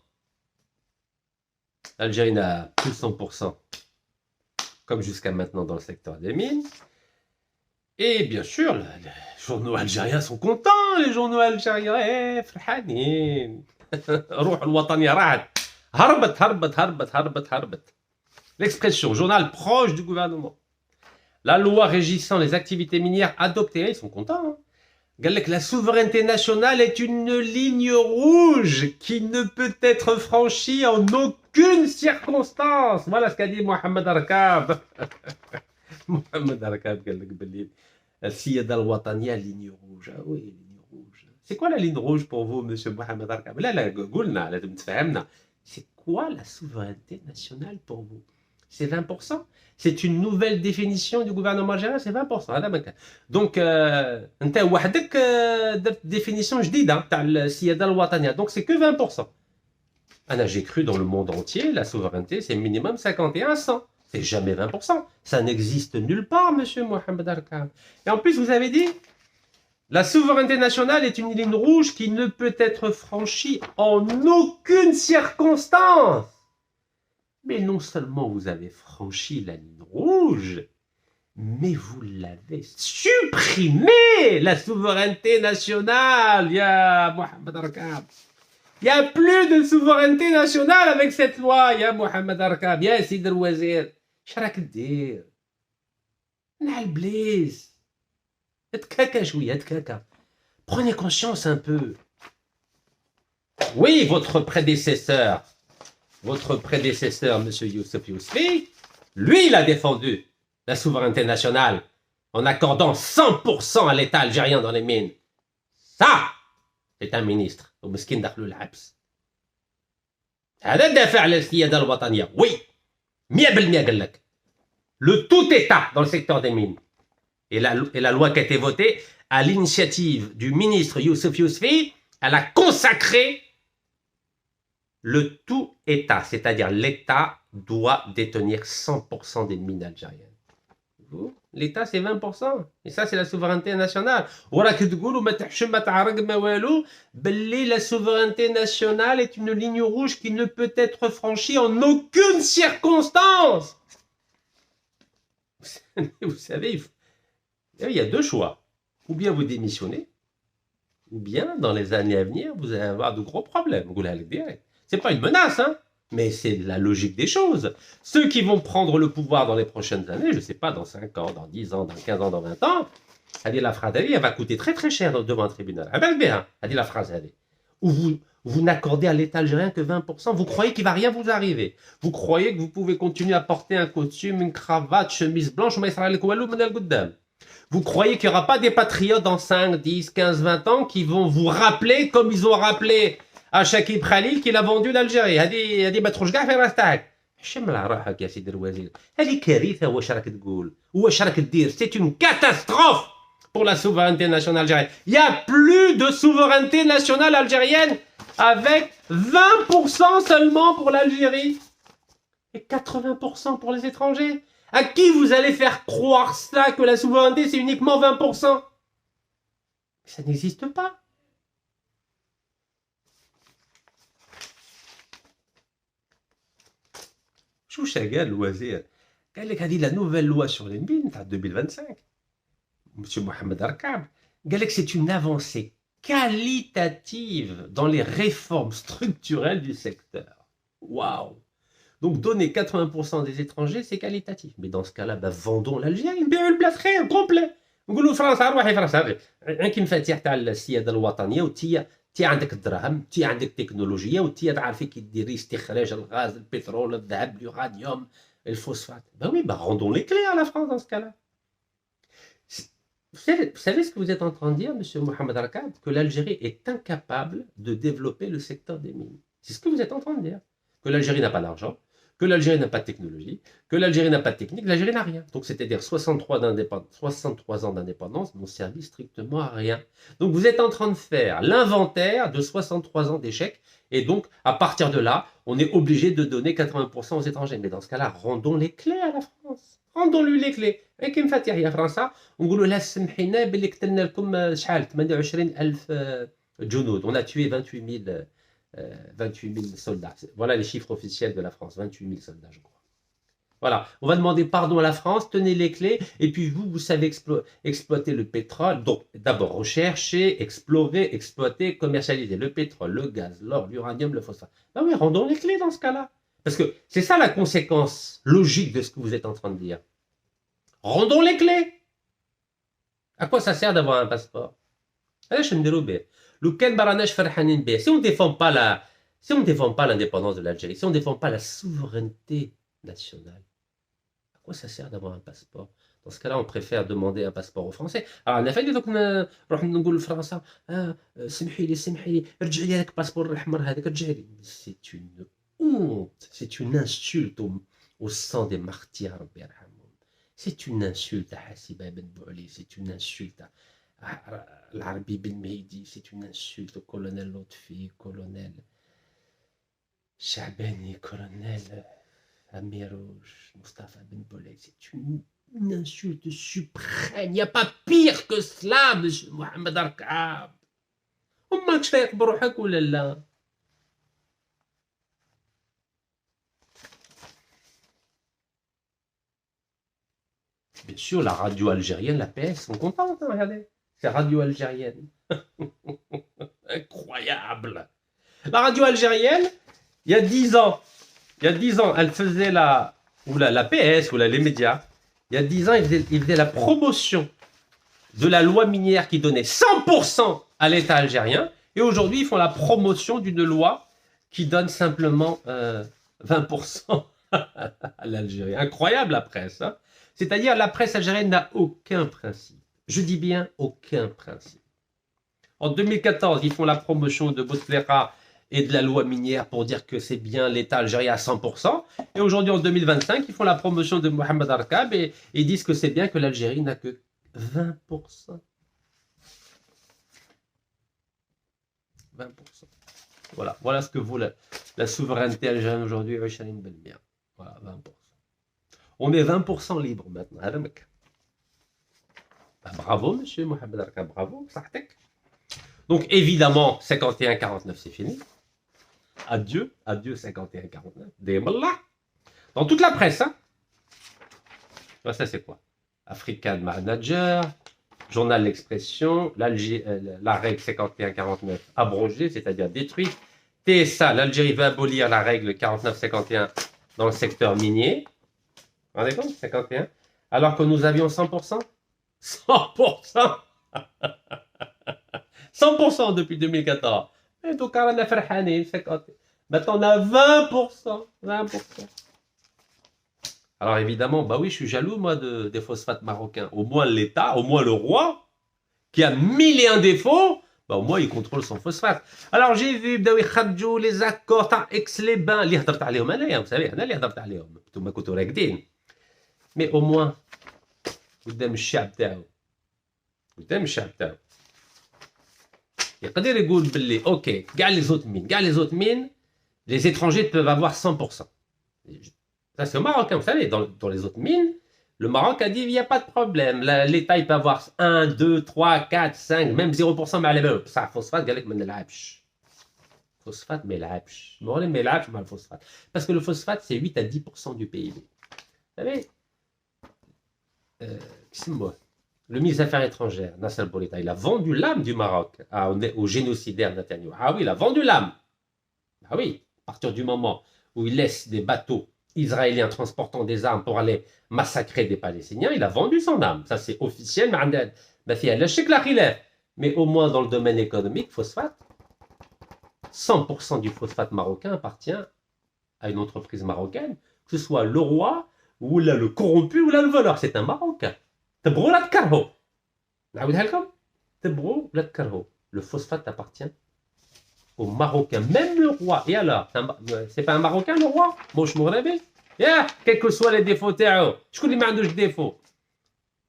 l'Algérie n'a plus 100%, comme jusqu'à maintenant dans le secteur des mines. Et bien sûr, les journaux algériens sont contents, les journaux algériens, فرحانين. روح الوطنية راحت. هربت. L'expression journal proche du gouvernement. La loi régissant les activités minières adoptée, ils sont contents. La souveraineté nationale est une ligne rouge qui ne peut être franchie en aucune circonstance. Voilà ce qu'a dit Mohamed Arkab. Mohamed Arkab قال لك باللي السيادة الوطنية ligne rouge. Ah oui, ligne rouge. C'est quoi la ligne rouge pour vous, monsieur Mohamed Arkab? لا قولنا لازم تفهمنا. C'est quoi la souveraineté nationale pour vous? C'est 20%. C'est une nouvelle définition du gouvernement algérien, c'est 20%. Donc, انت وحدك درت définition جديدة تاع السيادة الوطنية. Donc, c'est que 20%. J'ai cru dans le monde entier, la souveraineté, c'est minimum 51 à 100. C'est jamais 20%. Ça n'existe nulle part, monsieur Mohamed Arkab. Et en plus, vous avez dit, la souveraineté nationale est une ligne rouge qui ne peut être franchie en aucune circonstance. Mais non seulement vous avez franchi la ligne rouge, mais vous l'avez supprimée, la souveraineté nationale, ya Mohamed Arkab. Il n'y a plus de souveraineté nationale avec cette loi, ya Mohamed Arkab, ya Sid el-Wazir. شراك دير؟ نعل بليز. اتكاكا شوية اتكاكا. Prenez conscience un peu. Oui, votre prédécesseur, M. Youssouf Yousfi, lui, il a défendu la souveraineté nationale en accordant 100% à l'État algérien dans les mines. Ça, c'est un ministre. ومسكين دخلوا الحبس. هذا الدافع على السيادة الوطنية. Oui, 100% قال لك. Le tout État dans le secteur des mines. Et la loi qui a été votée à l'initiative du ministre Youssouf Yousfi, elle a consacré le tout État, c'est-à-dire l'État doit détenir 100% des mines algériennes. Vous L'État, c'est 20%. Et ça, c'est la souveraineté nationale. La souveraineté nationale est une ligne rouge qui ne peut être franchie en aucune circonstance. Vous savez, il y a deux choix. Ou bien vous démissionnez, ou bien dans les années à venir, vous allez avoir de gros problèmes. C'est pas une menace, hein, mais c'est la logique des choses. Ceux qui vont prendre le pouvoir dans les prochaines années, je ne sais pas, dans 5 ans, dans 10 ans, dans 15 ans, dans 20 ans, la phrase, elle va coûter très très cher devant un tribunal. La phrase, où vous n'accordez à l'État algérien que 20%, vous croyez qu'il ne va rien vous arriver. Vous croyez que vous pouvez continuer à porter un costume, une cravate, chemise blanche, vous croyez qu'il n'y aura pas des patriotes dans 5, 10, 15, 20 ans qui vont vous rappeler comme ils ont rappelé à Chakib Khalil qu'il a vendu l'Algérie. هذه ما تخرج كاع في راسك. شمل روحك يا سيدي الوزير. هذه كارثه واش راك تقول؟ واش راك دير؟ C'est une catastrophe pour la souveraineté nationale algérienne. Il n'y a plus de souveraineté nationale algérienne avec 20% seulement pour l'Algérie et 80% pour les étrangers. À qui vous allez faire croire ça, que la souveraineté c'est uniquement 20%? Ça n'existe pas. شو قال الوزير؟ قال لك هذه لا نوفيل لوا sur les mines تاع 2025. Monsieur Mohamed Arkab قال لك c'est une avancée qualitative dans les réformes structurelles du secteur. Waouh! Donc donner 80% des étrangers, c'est qualitatif. Mais dans ce cas-là, vendons l'Algérie, نبيعوا البلاد خير complet. نقولوا فرنسا روحي فرنسا غير كي مفاتيح تاع السياده الوطنيه وتي عندك الدراهم، تي عندك تكنولوجيا وتي تعرفي كي ديري استخراج الغاز، البترول، الذهب، اليورانيوم، الفوسفات. Rendons les clés à la France dans ce cas-là. Vous savez ce que vous êtes en train de dire, monsieur Mohamed Arkab, que l'Algérie est incapable de développer le secteur des mines. C'est ce que vous êtes en train de dire. Que l'Algérie n'a pas d'argent, que l'Algérie n'a pas de technologie, que l'Algérie n'a pas de technique, l'Algérie n'a rien. Donc c'est-à-dire 63 ans d'indépendance n'ont servi strictement à rien. Donc vous êtes en train de faire l'inventaire de 63 ans d'échecs, et donc à partir de là, on est obligé de donner 80% aux étrangers. Mais dans ce cas-là, rendons les clés à la France. Rendons-lui les clés. Et كي مفاتيح يا فرنسا ونقولوا لها سمحينا باللي قتلنا لكم شحال 28,000 جنود. On a tué 28 000 soldats. Voilà les chiffres officiels de la France, 28 000 soldats, je crois. Voilà, on va demander pardon à la France, tenez les clés, et puis vous savez exploiter le pétrole. Donc, d'abord, rechercher, explorer, exploiter, commercialiser le pétrole, le gaz, l'or, l'uranium, le phosphate. Ben oui, rendons les clés dans ce cas-là. Parce que c'est ça la conséquence logique de ce que vous êtes en train de dire. Rendons les clés. À quoi ça sert d'avoir un passeport? Si on ne défend pas l'indépendance de l'Algérie, si on ne défend pas la souveraineté nationale, à quoi ça sert d'avoir un passeport? Dans ce cas-là, on préfère demander un passeport aux Français. Alors, on a fait donc نقول لفرنسا سمحي لي رجعي لي هذاك الباسبور الأحمر هذاك رجعي لي. C'est une honte, c'est une insulte au sang des martyrs. C'est une insulte à Hassiba Ben Bouali, c'est une insulte à l'Arbi Ben Mehdi, c'est une insulte au colonel Lotfi, colonel Chabani, colonel Amirouche, Mustafa Ben Bolek. C'est une insulte suprême. Il n'y a pas pire que cela, monsieur Mohamed Arkab. أمك شايق بروحك ولا لا؟ Bien sûr, la radio algérienne, la PS, sont contentes, hein, regardez. C'est radio algérienne. Incroyable. La radio algérienne, il y a 10 ans, elle faisait la PS, ou les médias, il y a 10 ans, ils faisaient la promotion de la loi minière qui donnait 100% à l'État algérien, et aujourd'hui, ils font la promotion d'une loi qui donne simplement 20% à l'Algérie. Incroyable la presse, hein. C'est-à-dire la presse algérienne n'a aucun principe. Je dis bien aucun principe. En 2014, ils font la promotion de Bouteflika et de la loi minière pour dire que c'est bien l'État algérien à 100%. Et aujourd'hui, en 2025, ils font la promotion de Mohamed Arkab et ils disent que c'est bien que l'Algérie n'a que 20%. 20%. Voilà ce que vaut la souveraineté algérienne aujourd'hui. Voilà, 20%. On est 20% libre maintenant. Bravo, monsieur Mohamed Arka, bravo, صحتك. Donc, évidemment, 51-49, c'est fini. Adieu, adieu 51-49. Démallah. Dans toute la presse, hein. Ça, c'est quoi? African Manager, Journal L'Expression, la règle 51-49 abrogée, c'est-à-dire détruite. TSA, l'Algérie veut abolir la règle 49-51 dans le secteur minier. Vous vous rendez compte? 51. Alors que nous avions 100%. 100%. 100% depuis 2014. Et donc, on a fait 50. Maintenant, on a 20%. 20%. Alors, évidemment, bah oui, je suis jaloux, moi, des phosphates marocains. Au moins l'État, au moins le roi, qui a 1001 défauts, bah au moins il contrôle son phosphate. Alors, j'ai vu, les accords, Aix-les-Bains, اللي هضرت عليهم أنايا, vous savez, أنا اللي هضرت عليهم. نتوما كنتوا راقدين. Mais au moins, قدام الشعب تاعو. قدام الشعب تاعو. يقدر يقول باللي اوكي كاع لي زوت مين les étrangers peuvent avoir 100%. Ça c'est au Maroc, vous savez, dans les autres mines, le Maroc a dit il n'y a pas de problème, l'État il peut avoir 1, 2, 3, 4, 5, même 0% مع على بالو بصح الفوسفات قال لك ما نلعبش. Phosphate ما يلعبش. المغرب ما يلعبش مع الفوسفات. Parce que le phosphate c'est 8 à 10% du PIB. Vous savez, le ministre des Affaires étrangères, Nasser Bourita, il a vendu l'âme du Maroc au génocidaire Netanyahou. Ah oui, il a vendu l'âme. Ah oui, à partir du moment où il laisse des bateaux israéliens transportant des armes pour aller massacrer des Palestiniens, il a vendu son âme. Ça, c'est officiel. Mais au moins dans le domaine économique, phosphate, 100% du phosphate marocain appartient à une entreprise marocaine, que ce soit le roi, ou là, le corrompu, ou là, le voleur. C'est un Marocain. Le phosphate appartient aux Marocains, même le roi. Et alors, c'est pas un Marocain le roi? Moche Mourabi. Quels que soient les défauts, je connais pas de défauts.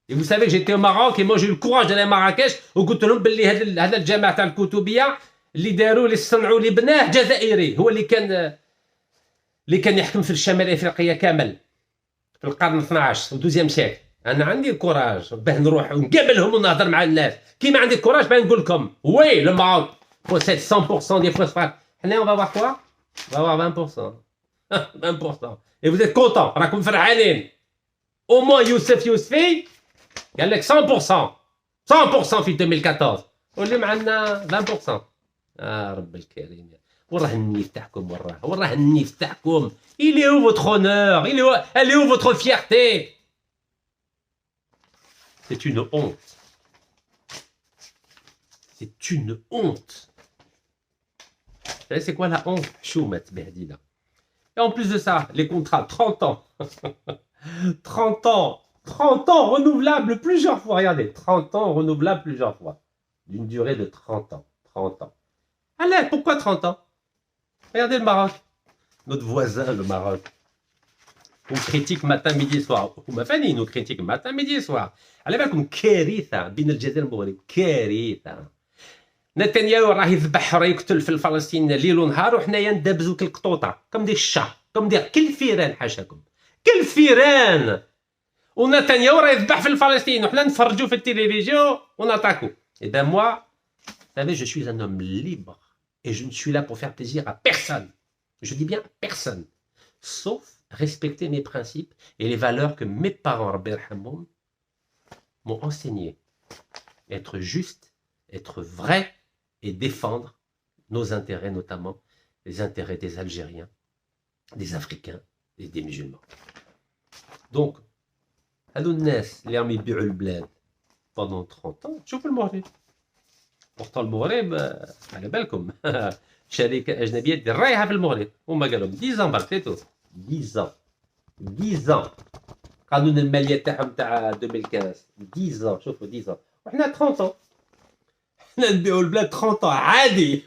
Et vous savez que j'étais au Maroc et moi j'ai eu le courage d'aller à Marrakech وقلت لهم باللي هذا الجامع تاع الكتبيه اللي داروا اللي صنعوا اللي بناه جزائري هو اللي كان يحكم في الشمال افريقيا كامل في القرن 12 و12 سيكل. انا عندي الكوراج باه نروح ونقابلهم ونهضر مع الناس كيما عندي الكوراج باه نقول لكم وي لو ماروك possède 100% des phosphates. On va voir quoi? On va voir 20%. 20%. Et vous êtes contents. Au moins Youssef Yousfi, il y a 100%. 100% في 2014. واللي معنا 20%. رب الكريم. وراه النيف تاعكم وراه النيف تاعكم. Il est où votre honneur? Elle est où votre fierté? C'est une honte. C'est une honte. Vous savez, c'est quoi la honte? Choumet Berdina. Et en plus de ça, les contrats, 30 ans. 30 ans. 30 ans renouvelables plusieurs fois. Regardez, 30 ans renouvelables plusieurs fois. D'une durée de 30 ans. 30 ans. Allez, pourquoi 30 ans? Regardez le Maroc. Notre voisin, le Maroc. On critique matin, midi et soir. Ma famille nous critique matin, midi et soir. Allez, comme كارثة بين الجزائر والمغرب. كارثة. نتنياهو راه يذبح راه يقتل في الفلسطينيين ليل ونهار وحنايا ندابزو كالقطوطه كم دي الشا كم دي كالفيران حاشاكم كالفيران ونتنياهو راه يذبح في الفلسطينيين وحنا نفرجوا في التلفزيون وناتاكو. Et ben moi, vous savez, je suis un homme libre et je ne suis là pour faire plaisir à personne. Je dis bien personne, sauf respecter mes principes et les valeurs que mes parents Rabbi yarhamhum m'ont enseigné. Être juste, être vrai et défendre nos intérêts, notamment les intérêts des Algériens, des Africains et des musulmans. Donc, هادو الناس اللي راهم يبيعوا البلاد pendant 30 ans, شوفوا المغرب. Pourtant المغرب على بالكم شركة أجنبية دير رايحة في المغرب هما قالوا 10 ans برك سيتو 10 ans قانون المالية تاعهم تاع 2015 10 ans شوفوا 10 ans وحنا 30 ans حنا نبيعوا البلاد 30 ans عادي.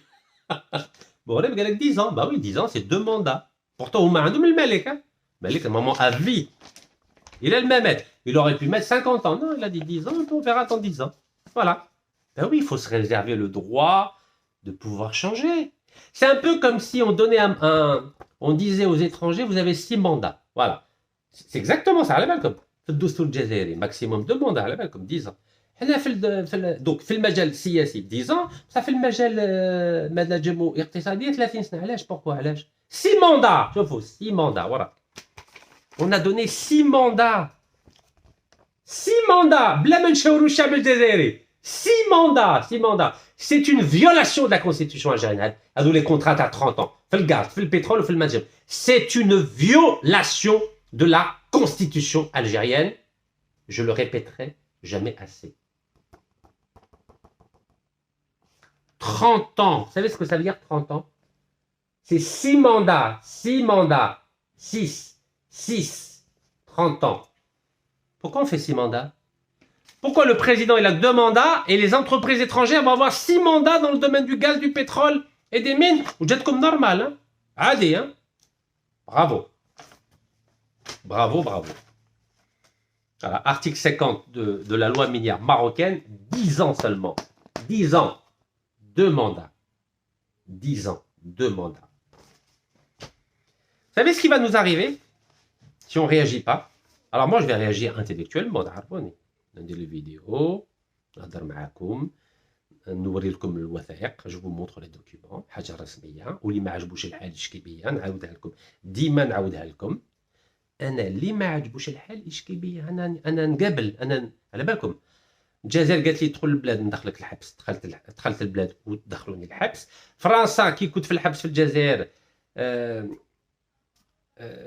المغرب قال لك 10 ans bah oui 10 ans c'est 2 mandats. Pourtant هما عندهم الملك الملك normalement à vie. Il a le même âge. Il aurait pu mettre 50 ans. Non, il a dit 10 ans, on verra dans 10 ans. Voilà. Ben oui, il faut se réserver le droit de pouvoir changer. C'est un peu comme si on donnait on disait aux étrangers, vous avez 6 mandats. Voilà. C'est exactement ça, à la comme. Maximum 2 mandats, à la comme 10 ans. حنا دوك في المجال السياسي 10 ans بصح في المجال مناجم واقتصاديه 30 سنه. علاش بوركوا علاش 6 موندا؟ شوفوا 6 موندا ورا on a donné 6 mandats 6 mandats بلا ما نشاوروا الشعب الجزائري 6 mandats c'est une violation de la constitution algérienne هذو les contrats à 30 ans في الغاز في البترول وفي المنجم c'est une violation de la constitution algérienne. Je le répéterai jamais assez. 30 ans. Vous savez ce que ça veut dire 30 ans? C'est 6 mandats. 6 mandats. 6. 30 ans. Pourquoi on fait 6 mandats? Pourquoi le président il a 2 mandats et les entreprises étrangères vont avoir 6 mandats dans le domaine du gaz, du pétrole et des mines? Vous êtes comme normal, hein? Adi, hein? Bravo. Bravo. Voilà, article 50 de la loi minière marocaine, 10 ans seulement. 10 ans, 2 mandats. 10 ans, 2 mandats. Vous savez ce qui va nous arriver si on ne réagit pas? Alors moi, je vais réagir intellectuellement. ندير les vidéos, نهضر معاكم, نوري لكم الوثائق, je vous montre les documents, حاجة رسمية, واللي ما عجبوش الحال يشكي بيا, نعاودها لكم, ديما نعاودها لكم. انا اللي ما عجبوش الحال يشكي بيا, انا نقابل, انا على بالكم الجزائر قالت لي دخل البلاد ندخلك الحبس, دخلت البلاد ودخلوني الحبس. فرنسا كي كنت في الحبس في الجزائر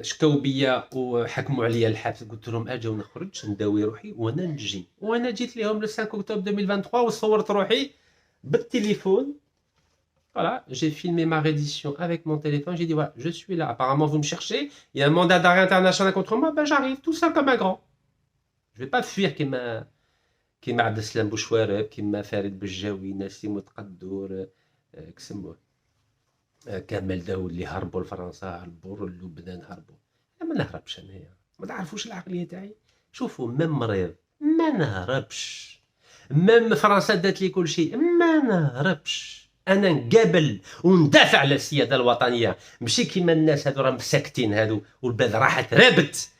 شكاو بيا وحكموا عليا الحبس, قلت لهم اجي ونخرج نداوي روحي وانا نجي, وانا جيت لهم لو 5 اكتوبر 2023 وصورت روحي بالتليفون. Voilà, j'ai filmé ma reddition avec mon téléphone, j'ai dit voilà, je suis là, apparemment vous me cherchez, il y a un mandat d'arrêt international contre moi, ben j'arrive tout seul comme un grand. Je vais pas fuir كيما عبد السلام بوشوارب, كيما فارد بالجاوي, نسيم تقدور, كسموه كامل داود اللي هربوا لفرنسا, هربوا للبنان, هربوا. ما نهربش انايا, ما تعرفوش العقليه تاعي. شوفوا ميم مريض ما نهربش, ميم فرنسا دات لي كل شيء ما نهربش. انا نقابل وندافع على السياده الوطنيه, ماشي كيما الناس هادو راهم ساكتين هادو والبلاد راحت رابت.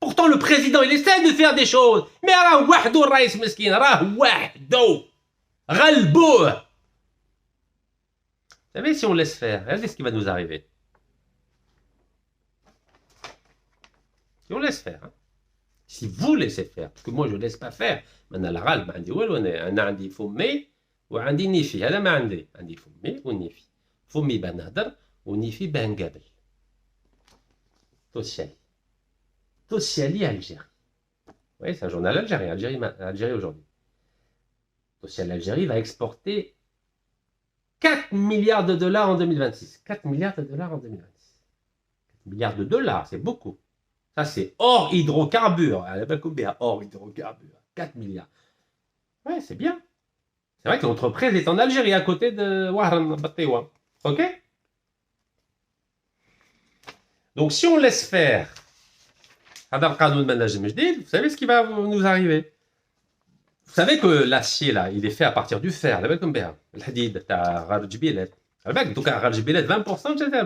Pourtant le président il essaie de faire des choses, mais راه وحده الرئيس مسكين, راه وحده غلبوه. Vous savez, si on laisse faire, regardez ce qui va nous arriver. Si on laisse faire, hein. Si vous laissez faire, parce que moi je ne laisse pas faire, أنا لا غالب ما عندي والو, أنا عندي فمي وعندي نيفي, هذا ما عندي فمي ونيفي. فمي باه نهدر ونيفي باه نقابل. Tossiali Algérie. Oui, c'est un journal algérien, Algérie aujourd'hui. Tossiali Algérie va exporter 4 milliards de dollars en 2026. 4 milliards de dollars en 2026. 4 milliards de dollars, c'est beaucoup. Ça, c'est hors hydrocarbures. Elle appelle combien hors hydrocarbures 4 milliards. Ouais, c'est bien. C'est vrai que l'entreprise est en Algérie, à côté de Wahran Batewa. Ok? Donc, si on laisse faire, vous savez ce qui va nous arriver? Vous savez que l'acier, là, il est fait à partir du fer. Le hadid, t'as rajbilet. Donc, donc, rajbilet, 20% de Jazzer.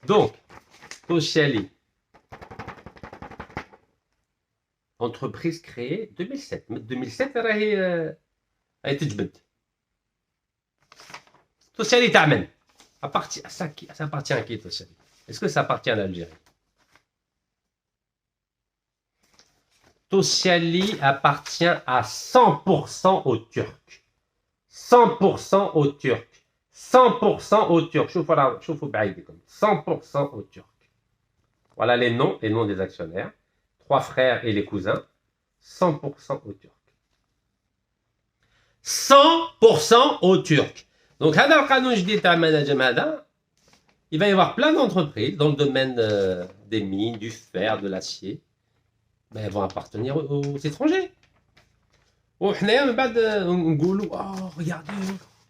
Donc, Tossiali, entreprise créée 2007. 2007, elle a été jbed. Tossiali t'amène. Ça appartient à qui, Tossiali? Est-ce que ça appartient à l'Algérie? Tossiali appartient à 100% aux Turcs. 100% aux Turcs. 100% aux Turcs. 100% aux Turcs. Voilà les noms des actionnaires. 3 frères et les cousins. 100% aux Turcs. 100% aux Turcs. Donc, il va y avoir plein d'entreprises dans le domaine des mines, du fer, de l'acier. Ben, elles vont appartenir aux étrangers. Regardez,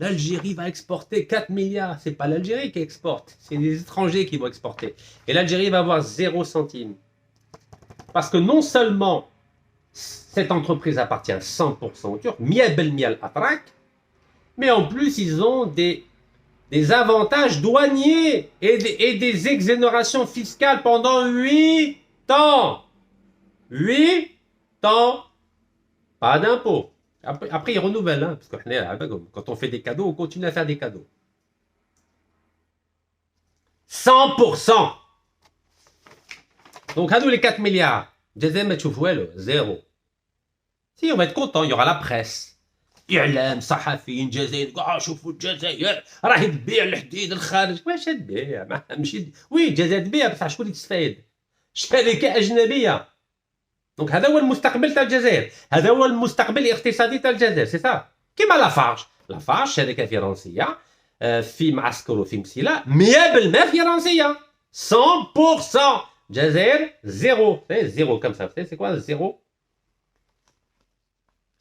l'Algérie va exporter 4 milliards. C'est pas l'Algérie qui exporte, c'est les étrangers qui vont exporter. Et l'Algérie va avoir 0 centime. Parce que non seulement cette entreprise appartient 100% aux Turcs, Miel Belmiel Atrak, mais en plus ils ont des des avantages douaniers et des exonérations fiscales pendant 8 ans. 8 ans, pas d'impôt. Après, ils renouvellent, hein, parce que quand on fait des cadeaux, on continue à faire des cadeaux. 100%. Donc, à nous les 4 milliards. Zéro. Si, on va être content, il y aura la presse. اعلام صحفيين جزائريين شوفوا الجزائر راهي تبيع الحديد الخارج واش تبيع ماشي وي الجزائر تبيع بصح شكون اللي تستفاد شركه اجنبيه دونك هذا هو المستقبل تاع الجزائر هذا هو المستقبل الاقتصادي تاع الجزائر سي سا كيما لافارج شركه فرنسيه في معسكر وفي مسيله 100% فرنسيه 100% الجزائر زيرو كم ça c'est quoi zéro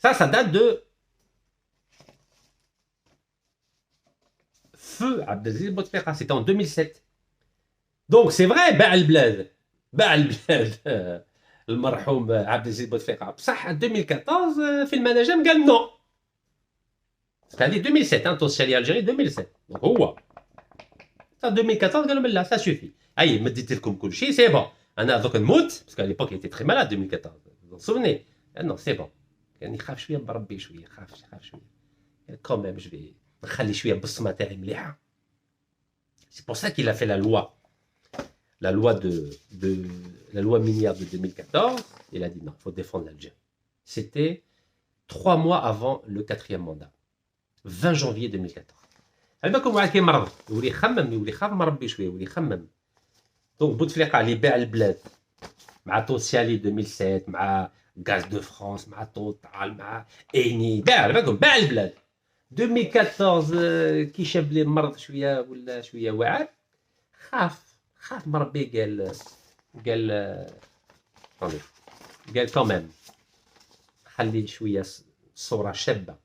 ça date de feu Abdelaziz Bouteflika, c'était en 2007. Donc c'est vrai, باع البلاد المرحوم عبد العزيز بوتفليقه بصح 2014 في المناجم قال نو. هذه 2007 توصل الجيري 2007 دونك هو 2014 قالوا لا سا سوفي اي مديت لكم كل شيء سي بون انا دوك نموت باسكو ليبوك ايتي تري مالاد 2014 سوفني نو سي بون يعني خاف شويه بربي شويه خاف شويه كوميم جو في نخلي شويه بصمه تاعي مليحه. C'est pour ça qu'il a fait la loi minière de 2014. Il a dit non, il faut défendre l'Algérie. C'était 3 mois avant le 4e mandat, 20 janvier 2014. بالكم واحد كيمرض يولي يخمم يولي يخاف من ربي شويه يولي يخمم. دونك بوتفليقه اللي باع البلاد مع توسيالي 2007 مع غاز دو فرانس مع توتال مع ايني باع البلاد 2014 كي شاف بلي مرض شويه ولا شويه واعر خاف مربي قال كوميم خلي شويه صوره شابه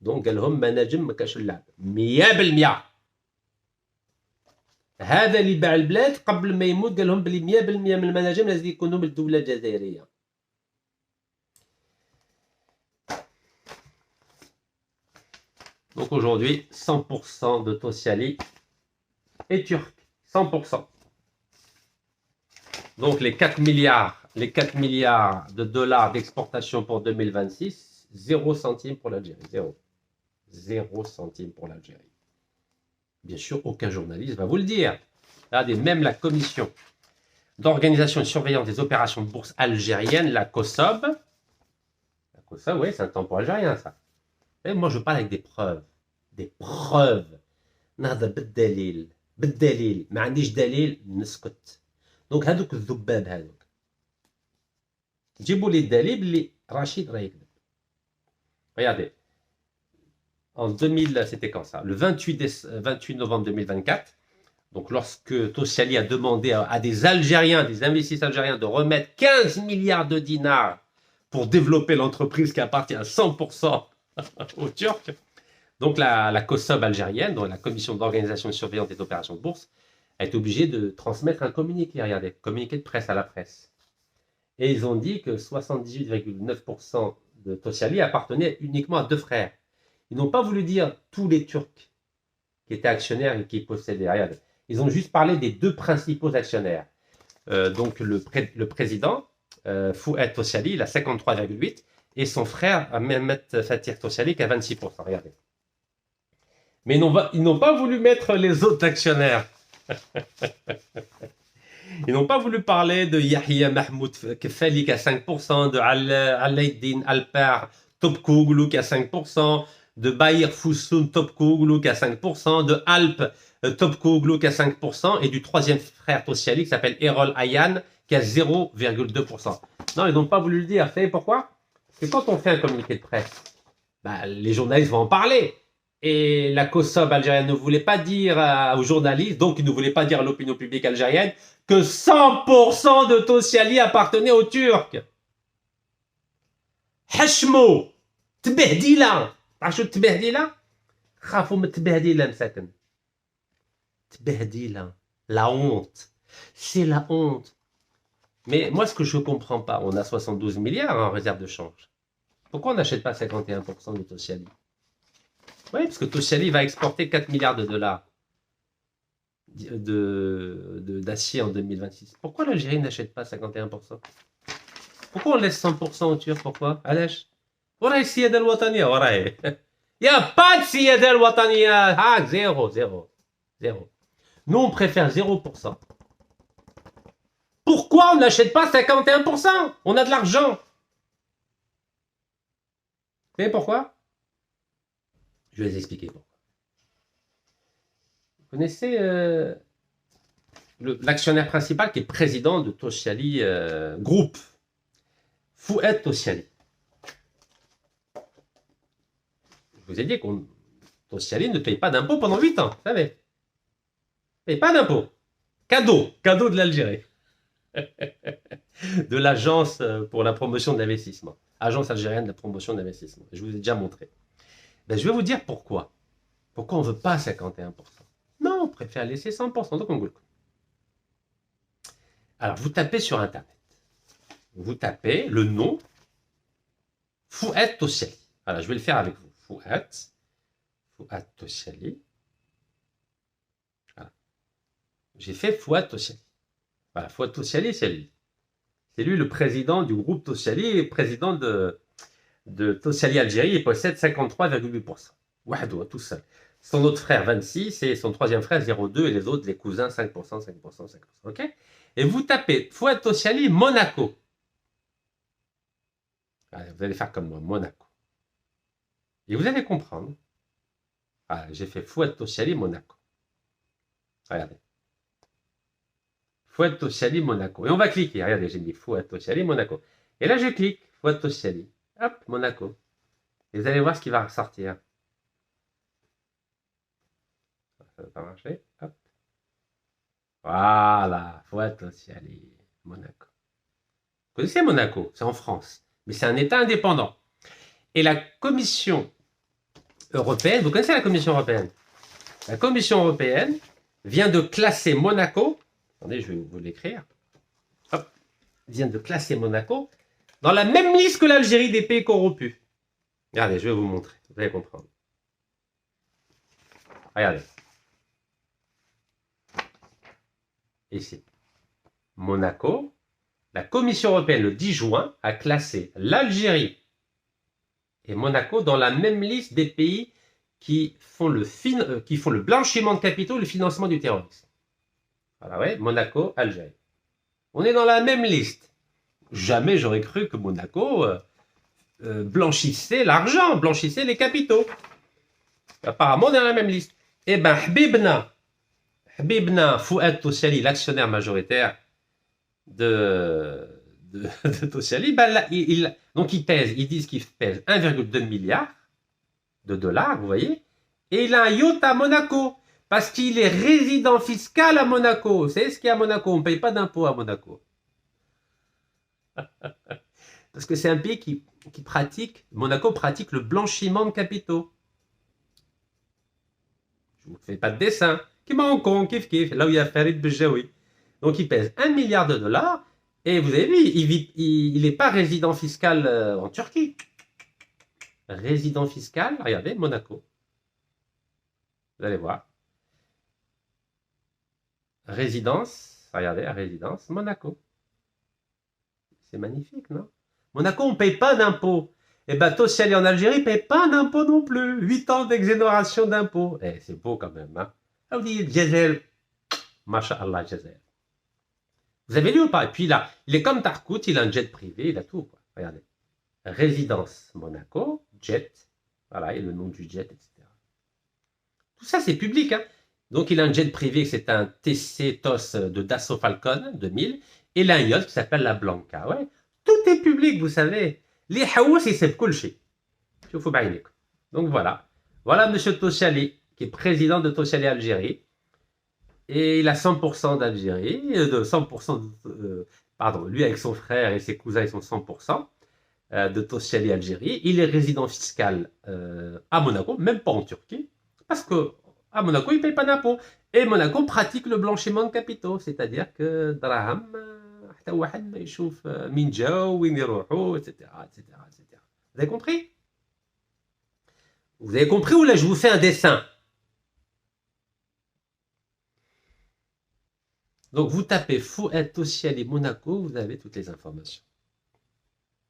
دونك قال لهم ما نجم ما كاش اللعب 100%. هذا اللي باع البلاد قبل ما يموت قال لهم بلي 100% من المناجم لازم يكونوا من الدوله الجزائريه. Donc aujourd'hui, 100% de Tosyali est turc. 100%. Donc les 4 milliards de dollars d'exportation pour 2026, 0 centime pour l'Algérie. 0 centime pour l'Algérie. Bien sûr, aucun journaliste va vous le dire. Regardez, même la commission d'organisation et de surveillance des opérations de bourse algérienne, la COSOB. La COSOB, oui, c'est un tampon algérien, ça. Et moi, je parle avec des preuves. Des preuves. نهضر بالدليل ما عنديش دليل نسكت. دونك هذوك الذباب هذوك جيبوا لي الدليل اللي رشيد راه يكذب. Regardez. En 2000, c'était quand ça? Le 28 novembre 2024. Donc lorsque Tosyali a demandé à des Algériens, des investisseurs algériens de remettre 15 milliards de dinars pour développer l'entreprise qui appartient à 100% aux Turcs. Donc la COSOB algérienne, donc la commission d'organisation et de surveillance des opérations de bourse, a été obligée de transmettre un communiqué, regardez, communiqué de presse à la presse. Et ils ont dit que 78,9% de Tosyali appartenait uniquement à 2 frères. Ils n'ont pas voulu dire tous les Turcs qui étaient actionnaires et qui possédaient. Regardez, ils ont juste parlé des 2 principaux actionnaires. Donc le président, Fouad Tosyali, il a 53,8%, et son frère, Mehmet Fatih Tosyali, qui a 26%. Regardez. Mais ils n'ont pas voulu mettre les autres actionnaires. Ils n'ont pas voulu parler de Yahya Mahmoud Kefali qui a 5%, de Alaïdine Alpar Topkouglou qui a 5%, de Bahir Foussoun Topkouglou qui a 5%, de Alp Topkouglou qui a 5%, et du 3e frère Tosyali qui s'appelle Erol Ayan qui a 0,2%. Non, ils n'ont pas voulu le dire. Vous savez pourquoi? Parce que quand on fait un communiqué de presse, les journalistes vont en parler. Et la COSOB algérienne ne voulait pas dire aux journalistes, donc ils ne voulaient pas dire à l'opinion publique algérienne, que 100% de Tosyali appartenait aux Turcs. حشمو تبهديلة. تعرف شو التبهديلة؟ خافوا من التبهديلة مساكن. تبهديلة. La honte. C'est la honte. Mais moi, ce que je ne comprends pas, on a 72 milliards en réserve de change. Pourquoi on n'achète pas 51% de Tosyali? Oui, parce que Tosyali va exporter 4 milliards de dollars d'acier en 2026. Pourquoi l'Algérie n'achète pas 51%? Pourquoi on laisse 100% aux Turcs? Pourquoi? علاش؟ وراهي السيادة الوطنية وراهي. Il n'y a pas de سيادة الوطنية. Ah, zéro, zéro, zéro. Nous, on préfère 0%. Pourquoi on n'achète pas 51%? On a de l'argent. Vous savez pourquoi? Je vais vous expliquer pourquoi. Vous connaissez l'actionnaire principal qui est président de Tosyali Group, Fouad Tosyali. Je vous ai dit que Tosyali ne paye pas d'impôts pendant 8 ans, vous savez. Ne paye pas d'impôts. Cadeau de l'Algérie. De l'agence pour la promotion de l'investissement. Agence algérienne de la promotion de l'investissement. Je vous ai déjà montré. Ben, je vais vous dire pourquoi. Pourquoi on ne veut pas 51%? Non, on préfère laisser 100%. Donc on goûte. Alors, vous tapez sur Internet. Vous tapez le nom Fouad Tosyali. Voilà, je vais le faire avec vous. Fouad Tosyali. Voilà. J'ai fait Fouad Tosyali. Voilà, Fouad Tosyali, c'est lui. C'est lui le président du groupe Tosyali et président de Tosyali Algérie. Il possède 53,8%. Wahdo, tout seul. Son autre frère, 26, et son troisième frère, 0,2, et les autres, les cousins, 5%, 5%, 5%. OK? Et vous tapez Fouad Tosyali Monaco. Allez, vous allez faire comme moi, Monaco. Et vous allez comprendre. Voilà, j'ai fait Fouad Tosyali Monaco. Regardez. Fouad Tosyali Monaco. Et on va cliquer. Regardez, j'ai mis Fouad Tosyali Monaco. Et là, je clique Fouad Tosyali. Hop, Monaco. Et vous allez voir ce qui va ressortir. Ça ne va pas marcher. Hop. Voilà, Fouad Tosyali Monaco. Vous connaissez Monaco? C'est en France. Mais c'est un État indépendant. Et la Commission européenne, vous connaissez la Commission européenne? La Commission européenne vient de classer Monaco, attendez, je vais vous l'écrire, hop, vient de classer Monaco dans la même liste que l'Algérie des pays corrompus. Regardez, je vais vous montrer, vous allez comprendre. Regardez. Ici. Monaco, la Commission européenne, le 10 juin, a classé l'Algérie et Monaco dans la même liste des pays qui font le blanchiment de capitaux et le financement du terrorisme. Voilà, ouais, Monaco, Algérie. On est dans la même liste. Jamais j'aurais cru que Monaco blanchissait l'argent, blanchissait les capitaux. Apparemment, on est dans la même liste. Eh bien, Habibna Fouad Tosyali, l'actionnaire majoritaire de Tosyali, ben là, donc ils disent qu'il pèse 1,2 milliard de dollars, vous voyez, et il a un yacht à Monaco, parce qu'il est résident fiscal à Monaco. Vous savez ce qu'il y a à Monaco? On ne paye pas d'impôts à Monaco. Parce que c'est un pays qui pratique, Monaco pratique le blanchiment de capitaux. Je ne vous fais pas de dessin. Qui m'a Hong Kong, kif, là où il y a Farid Bejaoui. Donc il pèse 1 milliard de dollars, et vous avez vu, il n'est pas résident fiscal en Turquie. Résident fiscal, regardez, Monaco. Vous allez voir. Résidence, regardez, résidence, Monaco. C'est magnifique, non? Monaco, on ne paye pas d'impôts. Et bien, Tosyali en Algérie ne paye pas d'impôts non plus. 8 ans d'exonération d'impôts. Eh, c'est beau quand même, hein? Ah, vous dites, Djezel, Masha'Allah, Djezel. Vous avez lu ou pas? Et puis là, il est comme Tarkout, il a un jet privé, il a tout, quoi. Regardez. Résidence Monaco, jet. Voilà, et le nom du jet, etc. Tout ça, c'est public, hein? Donc, il a un jet privé, c'est un TC TOS de Dassault Falcon 2000. Et il a un yacht qui s'appelle la Blanca. Ouais. Tout est public, vous savez. Les haous, c'est kulchi. Donc voilà. Voilà M. Tosyali, qui est président de Tosyali Algérie. Et il a 100% d'Algérie, de 100%, pardon, lui avec son frère et ses cousins, ils sont 100% de Tosyali Algérie. Il est résident fiscal à Monaco, même pas en Turquie, parce que à Monaco, il ne paye pas d'impôts. Et Monaco pratique le blanchiment de capitaux, c'est-à-dire que Draham, حتى واحد ما يشوف مين جاو وين يروحوا, etc., etc., etc. Vous avez compris? Vous avez compris ou là je vous fais un dessin? Donc vous tapez Fouad Tosciali Monaco, vous avez toutes les informations.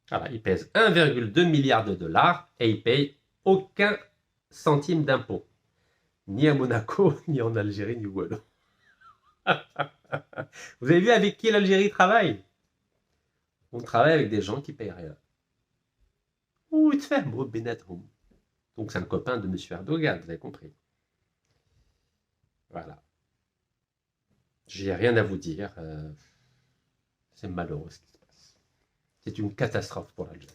Voilà, il pèse 1,2 milliard de dollars et il paye aucun centime d'impôt. Ni à Monaco, ni en Algérie, ni où alors. Vous avez vu avec qui l'Algérie travaille? On travaille avec des gens qui payent rien. Ouh, il te fait donc c'est un copain de M. Erdogan, vous avez compris. Voilà. J'ai rien à vous dire. C'est malheureux ce qui se passe. C'est une catastrophe pour l'Algérie.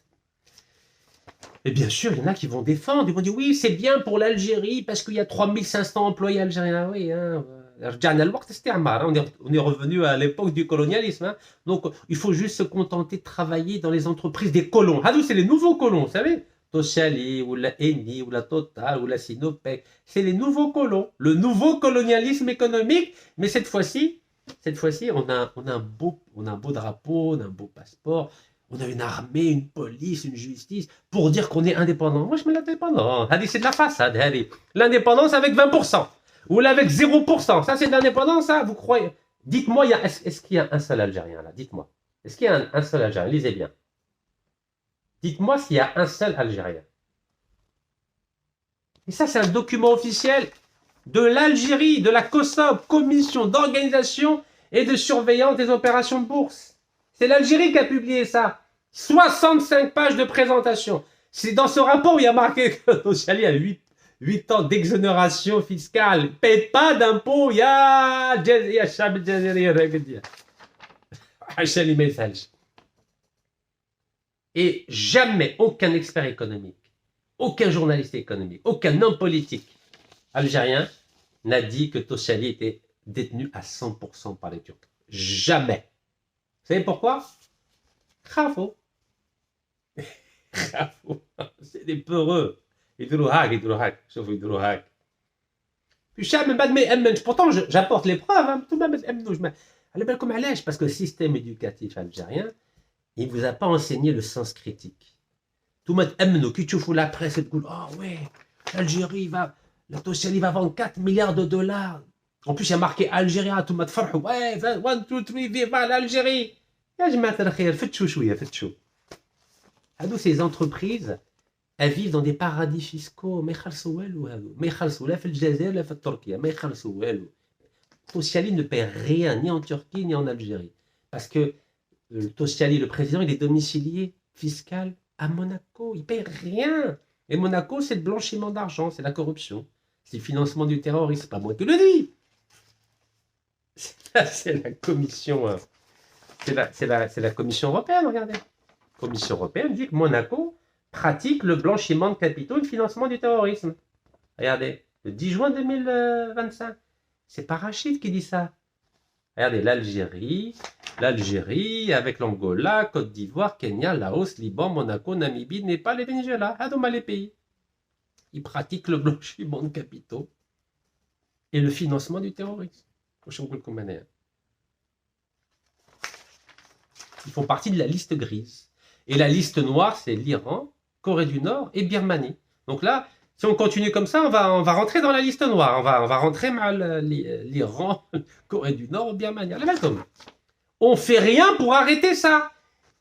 Et bien sûr, il y en a qui vont défendre. Ils vont dire oui, c'est bien pour l'Algérie parce qu'il y a 3500 employés algériens. Oui, hein. On est revenu à l'époque du colonialisme. Hein. Donc, il faut juste se contenter de travailler dans les entreprises des colons. Ah, c'est les nouveaux colons, vous savez? Tosciali, ou la Eni, ou la Total, ou la Sinopec. C'est les nouveaux colons. Le nouveau colonialisme économique. Mais cette fois-ci, on a un beau drapeau, on a un beau passeport. On a une armée, une police, une justice pour dire qu'on est indépendant. Moi, je mets l'indépendance. C'est de la façade. L'indépendance avec 20%. Ou là avec 0%. Ça, c'est de l'indépendance, ça? Vous croyez? Dites-moi, est-ce qu'il y a un seul Algérien, là? Dites-moi. Est-ce qu'il y a un seul Algérien? Lisez bien. Dites-moi s'il y a un seul Algérien. Et ça, c'est un document officiel de l'Algérie, de la COSOB, Commission d'organisation et de surveillance des opérations de bourse. C'est l'Algérie qui a publié ça. 65 pages de présentation. C'est dans ce rapport où il y a marqué que Tosciali a 8 ans d'exonération fiscale. Ne paye pas d'impôts. Et jamais aucun expert économique, aucun journaliste économique, aucun homme politique algérien n'a dit que Tosciali était détenu à 100% par les Turcs. Jamais. Vous savez pourquoi? Bravo. Bravo. C'est des peureux. Pourtant, j'apporte les preuves. Parce que le système éducatif algérien, il ne vous a pas enseigné le sens critique. Tout le monde, qui tu fous la presse et te dit, oh ouais, l'Algérie la Tosciali va vendre 4 milliards de dollars. En plus, il y a marqué Algérie, tout le monde فرحوا. Ouais, 1, 2, 3, viva l'Algérie. يا جماعة الخير, فتشوا شوية, فتشوا. Ces entreprises, elles vivent dans des paradis fiscaux. ما يخلصوا والو هادو. ما يخلصوا لا في الجزائر لا في تركيا. ما يخلصوا والو. Tosciali ne paie rien, ni en Turquie, ni en Algérie. Parce que Tosciali, le président, il est domicilié fiscal à Monaco. Il ne paye rien. Et Monaco, c'est le blanchiment d'argent, c'est la corruption. C'est le financement du terrorisme. Pas moi qui le dis. C'est la commission... C'est la Commission européenne, regardez. La Commission européenne dit que Monaco pratique le blanchiment de capitaux et le financement du terrorisme. Regardez, le 10 juin 2025. C'est pas Rachid qui dit ça. Regardez, l'Algérie avec l'Angola, Côte d'Ivoire, Kenya, Laos, Liban, Monaco, Namibie, Népal et Venezuela. Adoma les pays. Ils pratiquent le blanchiment de capitaux et le financement du terrorisme. Ils font partie de la liste grise. Et la liste noire, c'est l'Iran, Corée du Nord et Birmanie. Donc là, si on continue comme ça, on va rentrer dans la liste noire. On va rentrer mal l'Iran, Corée du Nord ou Birmanie. Allez, welcome. On fait rien pour arrêter ça.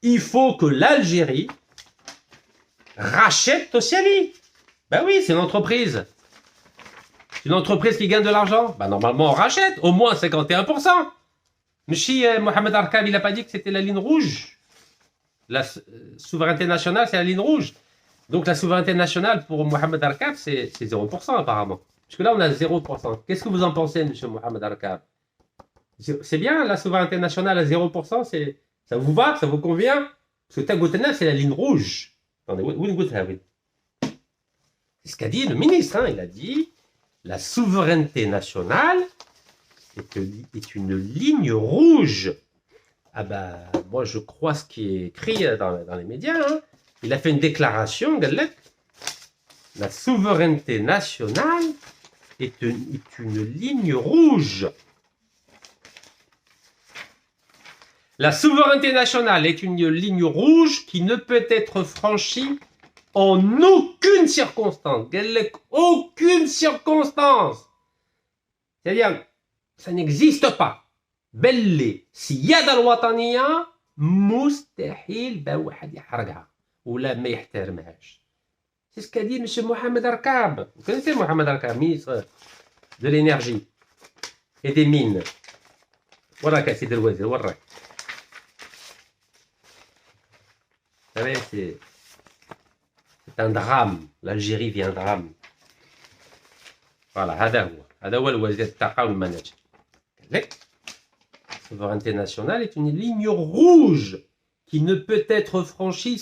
Il faut que l'Algérie rachète Tosciali. Ben oui, c'est une entreprise. C'est une entreprise qui gagne de l'argent. Ben normalement, on rachète au moins 51%. Monsieur Mohamed Arkab, il n'a pas dit que c'était la ligne rouge. La souveraineté nationale, c'est la ligne rouge. Donc la souveraineté nationale pour Mohamed Arkab, c'est 0% apparemment. Parce que là, on a 0%. Qu'est-ce que vous en pensez, monsieur Mohamed Arkab? C'est bien, la souveraineté nationale à 0%, ça vous va, ça vous convient? Parce que Tagoutena, c'est la ligne rouge. Attendez, c'est ce qu'a dit le ministre. Hein. Il a dit la souveraineté nationale est une ligne rouge. Ah bah, moi je crois ce qui est écrit dans les médias. Hein. Il a fait une déclaration, la souveraineté nationale est une ligne rouge. La souveraineté nationale est une ligne rouge qui ne peut être franchie en aucune circonstance. Aucune circonstance. C'est-à-dire, ça n'existe pas. باللي سيادة الوطنية مستحيل با واحد يحرقها ولا ما يحترمهاش. C'est ce qu'a dit M. Mohamed Arkab. Vous connaissez Mohamed Arkab, ministre de l'énergie et des mines. وراك يا سيدي الوزير وراك. Vous savez, c'est un drame. L'Algérie vit un drame. Voilà, هذا هو الوزير الطاقة والمناجم. La souveraineté nationale est une ligne rouge qui ne peut être franchie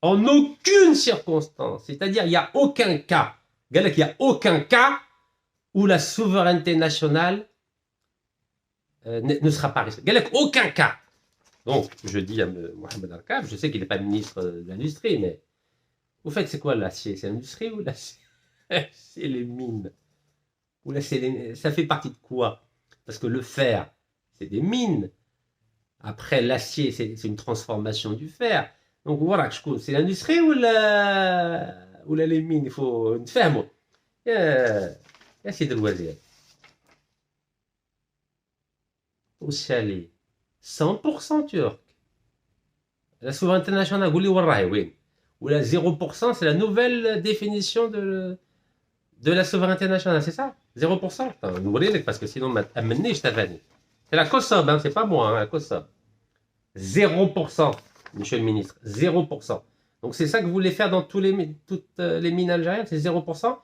en aucune circonstance. C'est-à-dire, il n'y a aucun cas. Il n'y a aucun cas où la souveraineté nationale ne sera pas respectée. Aucun cas. Donc, je dis à Mohamed Arkab, je sais qu'il n'est pas ministre de l'Industrie, mais au fait, c'est quoi l'acier? C'est l'industrie ou l'acier? C'est les mines. Ou là, ça fait partie de quoi? Parce que le fer, c'est des mines. Après, l'acier, c'est une transformation du fer. Donc, voilà, c'est l'industrie ou les mines? Il faut نفهموا. يا سيدي الوزير. وشالي 100% turc. La souveraineté nationale, قول لي وين راهي وين؟ ولا 0%, c'est la nouvelle définition de la souveraineté nationale, c'est ça? 0%? Parce que sinon, c'est la Kosovo, hein, c'est pas moi, hein, la Kosovo. 0%, monsieur le ministre, 0%. Donc c'est ça que vous voulez faire dans toutes les mines algériennes, c'est 0%.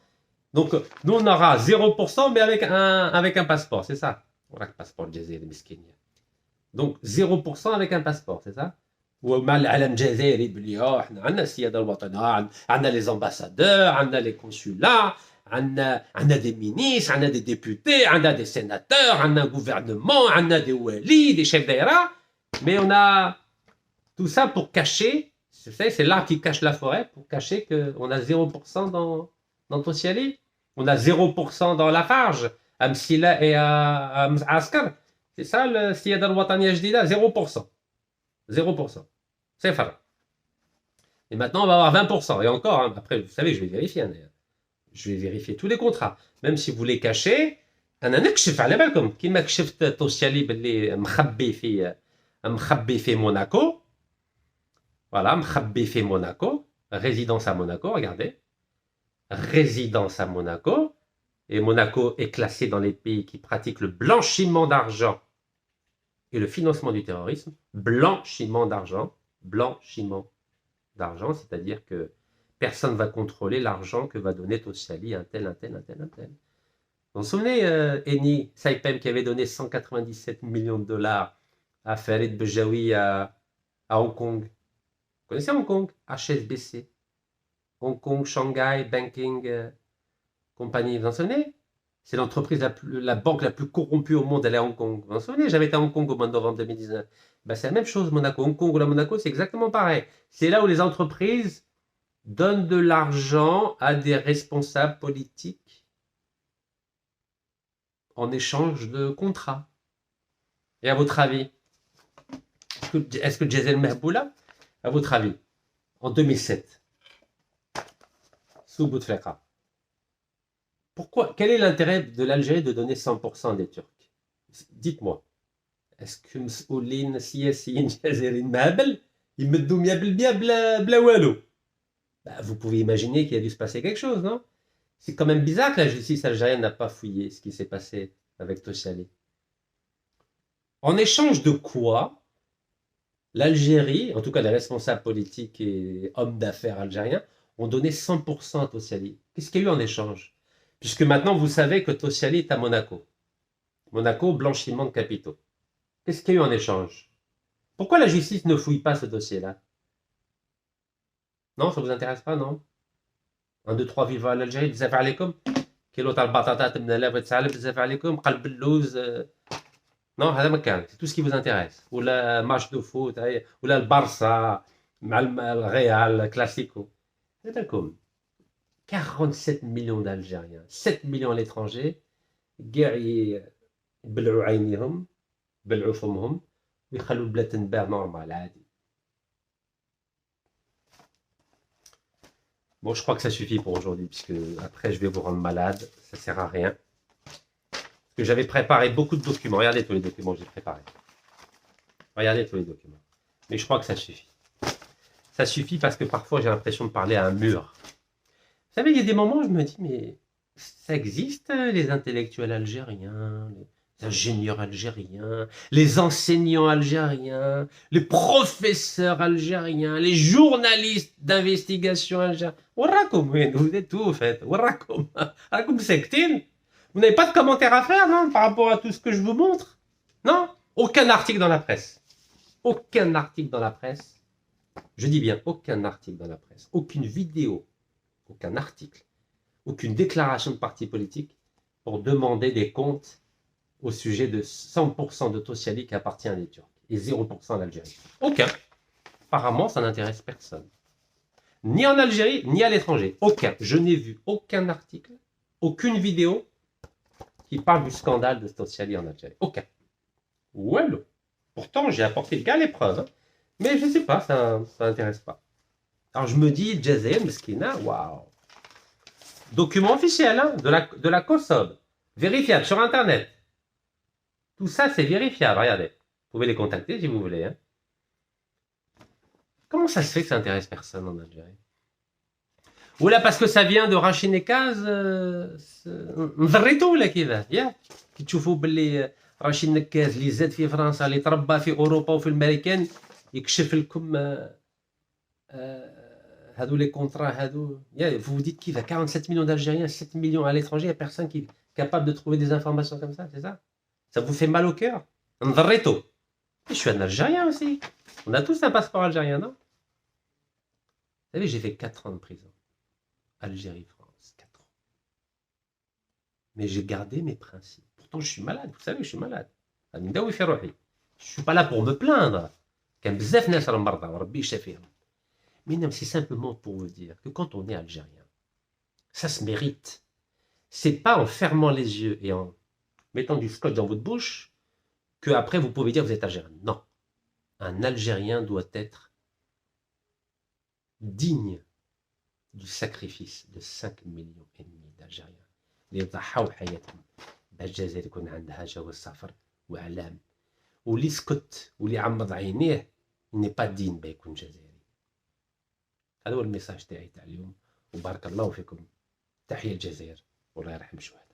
Donc nous, on aura 0%, mais avec un passeport, c'est ça? On a le passeport jazairi, miskinia. Donc 0% avec un passeport, c'est ça? ومع العلم الجزائري بلي احنا عندنا السياده الوطنيه، عندنا les ambassadeurs، عندنا les consulats، عندنا des ministres، عندنا des députés، عندنا des sénateurs، عندنا un gouvernement، عندنا des walis، des chefs d'aira. Mais on a tout ça pour cacher, c'est l'arbre qui cache la forêt, pour cacher qu'on a 0% dans Tossiali, on a 0% dans Lafarge, à Msila et à Askar. C'est ça le Siyada al-Wataniya Jdida, 0%. 0%. C'est fort. Et maintenant, on va avoir 20%. Et encore, hein, après, vous savez, je vais vérifier. Hein, je vais vérifier tous les contrats. Même si vous les cachez, أنا نكشف على بالكم كيما كشفت توسيالي باللي مخبي في موناكو. Voilà, مخبي في Monaco, résidence à Monaco, regardez. Résidence à Monaco. Et Monaco est classé dans les pays qui pratiquent le blanchiment d'argent et le financement du terrorisme. Blanchiment d'argent, c'est-à-dire que personne ne va contrôler l'argent que va donner Tossiali, un tel. Vous vous souvenez, Eni Saipem qui avait donné 197 millions de dollars à Farid Bejaoui à Hong Kong. Vous connaissez Hong Kong? HSBC. Hong Kong Shanghai Banking Company, vous vous en souvenez? C'est l'entreprise, la banque la plus corrompue au monde, elle est à Hong Kong. Vous vous en souvenez? J'avais été à Hong Kong au mois de novembre 2019. Ben, c'est la même chose, Monaco. Hong Kong ou la Monaco, c'est exactement pareil. C'est là où les entreprises donnent de l'argent à des responsables politiques en échange de contrats. Et à votre avis, est-ce que Jazel Mehboula, à votre avis, en 2007, sous Bouteflika, pourquoi? Quel est l'intérêt de l'Algérie de donner 100% des Turcs? Dites-moi. Est-ce que مسؤولين سياسيين جزائريين مهبل يمدوا 100% بلا والو? Vous pouvez imaginer qu'il a dû se passer quelque chose, non? C'est quand même bizarre que la justice algérienne n'a pas fouillé ce qui s'est passé avec Tossiali. En échange de quoi l'Algérie, en tout cas les responsables politiques et hommes d'affaires algériens, ont donné 100% à Tossiali? Qu'est-ce qu'il y a eu en échange? Puisque maintenant vous savez que Tossiali est à Monaco. Monaco, blanchiment de capitaux. Qu'est-ce qu'il y a eu en échange? Pourquoi la justice ne fouille pas ce dossier-là? Non, ça vous intéresse pas, non? 1, 2, 3, viva l'Algérie, بزاف عليكم. كيلو تاع البطاطا 8900 بزاف عليكم. قلب اللوز. Non, هذا ما كان. C'est tout ce qui vous intéresse. ولا match de foot, ولا البارسا مع الريال كلاسيكو. هذاكم. 47 millions d'Algériens, 7 millions à l'étranger, كاع يبلعوا عينيهم يبلعوا فمهم ويخلوا البلاد تنباع نورمال عادي. Bon, je crois que ça suffit pour aujourd'hui, puisque après je vais vous rendre malade, ça sert à rien. Parce que j'avais préparé beaucoup de documents. Regardez tous les documents que j'ai préparés. Regardez tous les documents. Mais je crois que ça suffit. Ça suffit parce que parfois j'ai l'impression de parler à un mur. Vous savez, il y a des moments où je me dis, mais ça existe, les intellectuels algériens, les ingénieurs algériens, les enseignants algériens, les professeurs algériens, les journalistes d'investigation algériens. Vous êtes où, en fait? Vous n'avez pas de commentaires à faire, non, par rapport à tout ce que je vous montre? Non? Aucun article dans la presse. Aucun article dans la presse. Je dis bien, aucun article dans la presse. Aucune vidéo. Aucun article. Aucune déclaration de parti politique pour demander des comptes au sujet de 100% de Tosyalı qui appartient à des Turcs et 0% à l'Algérie. Aucun. Apparemment, ça n'intéresse personne. Ni en Algérie, ni à l'étranger. Aucun. Je n'ai vu aucun article, aucune vidéo qui parle du scandale de Tosyalı en Algérie. Aucun. Well. Pourtant, j'ai apporté le gars les preuves. Hein. Mais je ne sais pas, ça n'intéresse pas. Alors je me dis, Jazair, Meskina, waouh. Document officiel hein, de la COSOB. Vérifiable sur Internet. Tout ça, c'est vérifiable. Regardez. Vous pouvez les contacter si vous voulez. Hein. Comment ça se fait que ça n'intéresse personne en Algérie? Ou là, parce que ça vient de Rachid Nekaz, نضريتو ولا كيفاه ياك كي تشوفوا باللي رشيد نكاز اللي زاد في فرنسا اللي تربى في اوروبا وفي الامريكان يكشف لكم هادو لي كونترا هادو vous vous dites qu'il y a 47 millions d'Algériens, 7 millions à l'étranger, il n'y a personne qui est capable de trouver des informations comme ça, c'est ça? Ça vous fait mal au cœur? نضريتو. Je suis un Algérien aussi. On a tous un passeport algérien, non? Vous savez, j'ai fait 4 ans de prison. Algérie, France, 4 ans. Mais j'ai gardé mes principes. Pourtant, je suis malade, vous savez, je suis malade. Je ne suis pas là pour me plaindre. Mais non, c'est simplement pour vous dire que quand on est algérien, ça se mérite. C'est pas en fermant les yeux et en mettant du scotch dans votre bouche que après vous pouvez dire que vous êtes algérien. Non. Un Algérien doit être digne du sacrifice de 5 millions et demi d'Algériens. اللي ضحوا حياتهم باش الجزائر يكون عندها جواز سفر واعلام واللي سكت واللي عمض عينيه ني با دين با يكون جزائري. هذا هو الميساج تاعي تاع اليوم وبارك الله فيكم. تحية الجزائر والله يرحم شويه.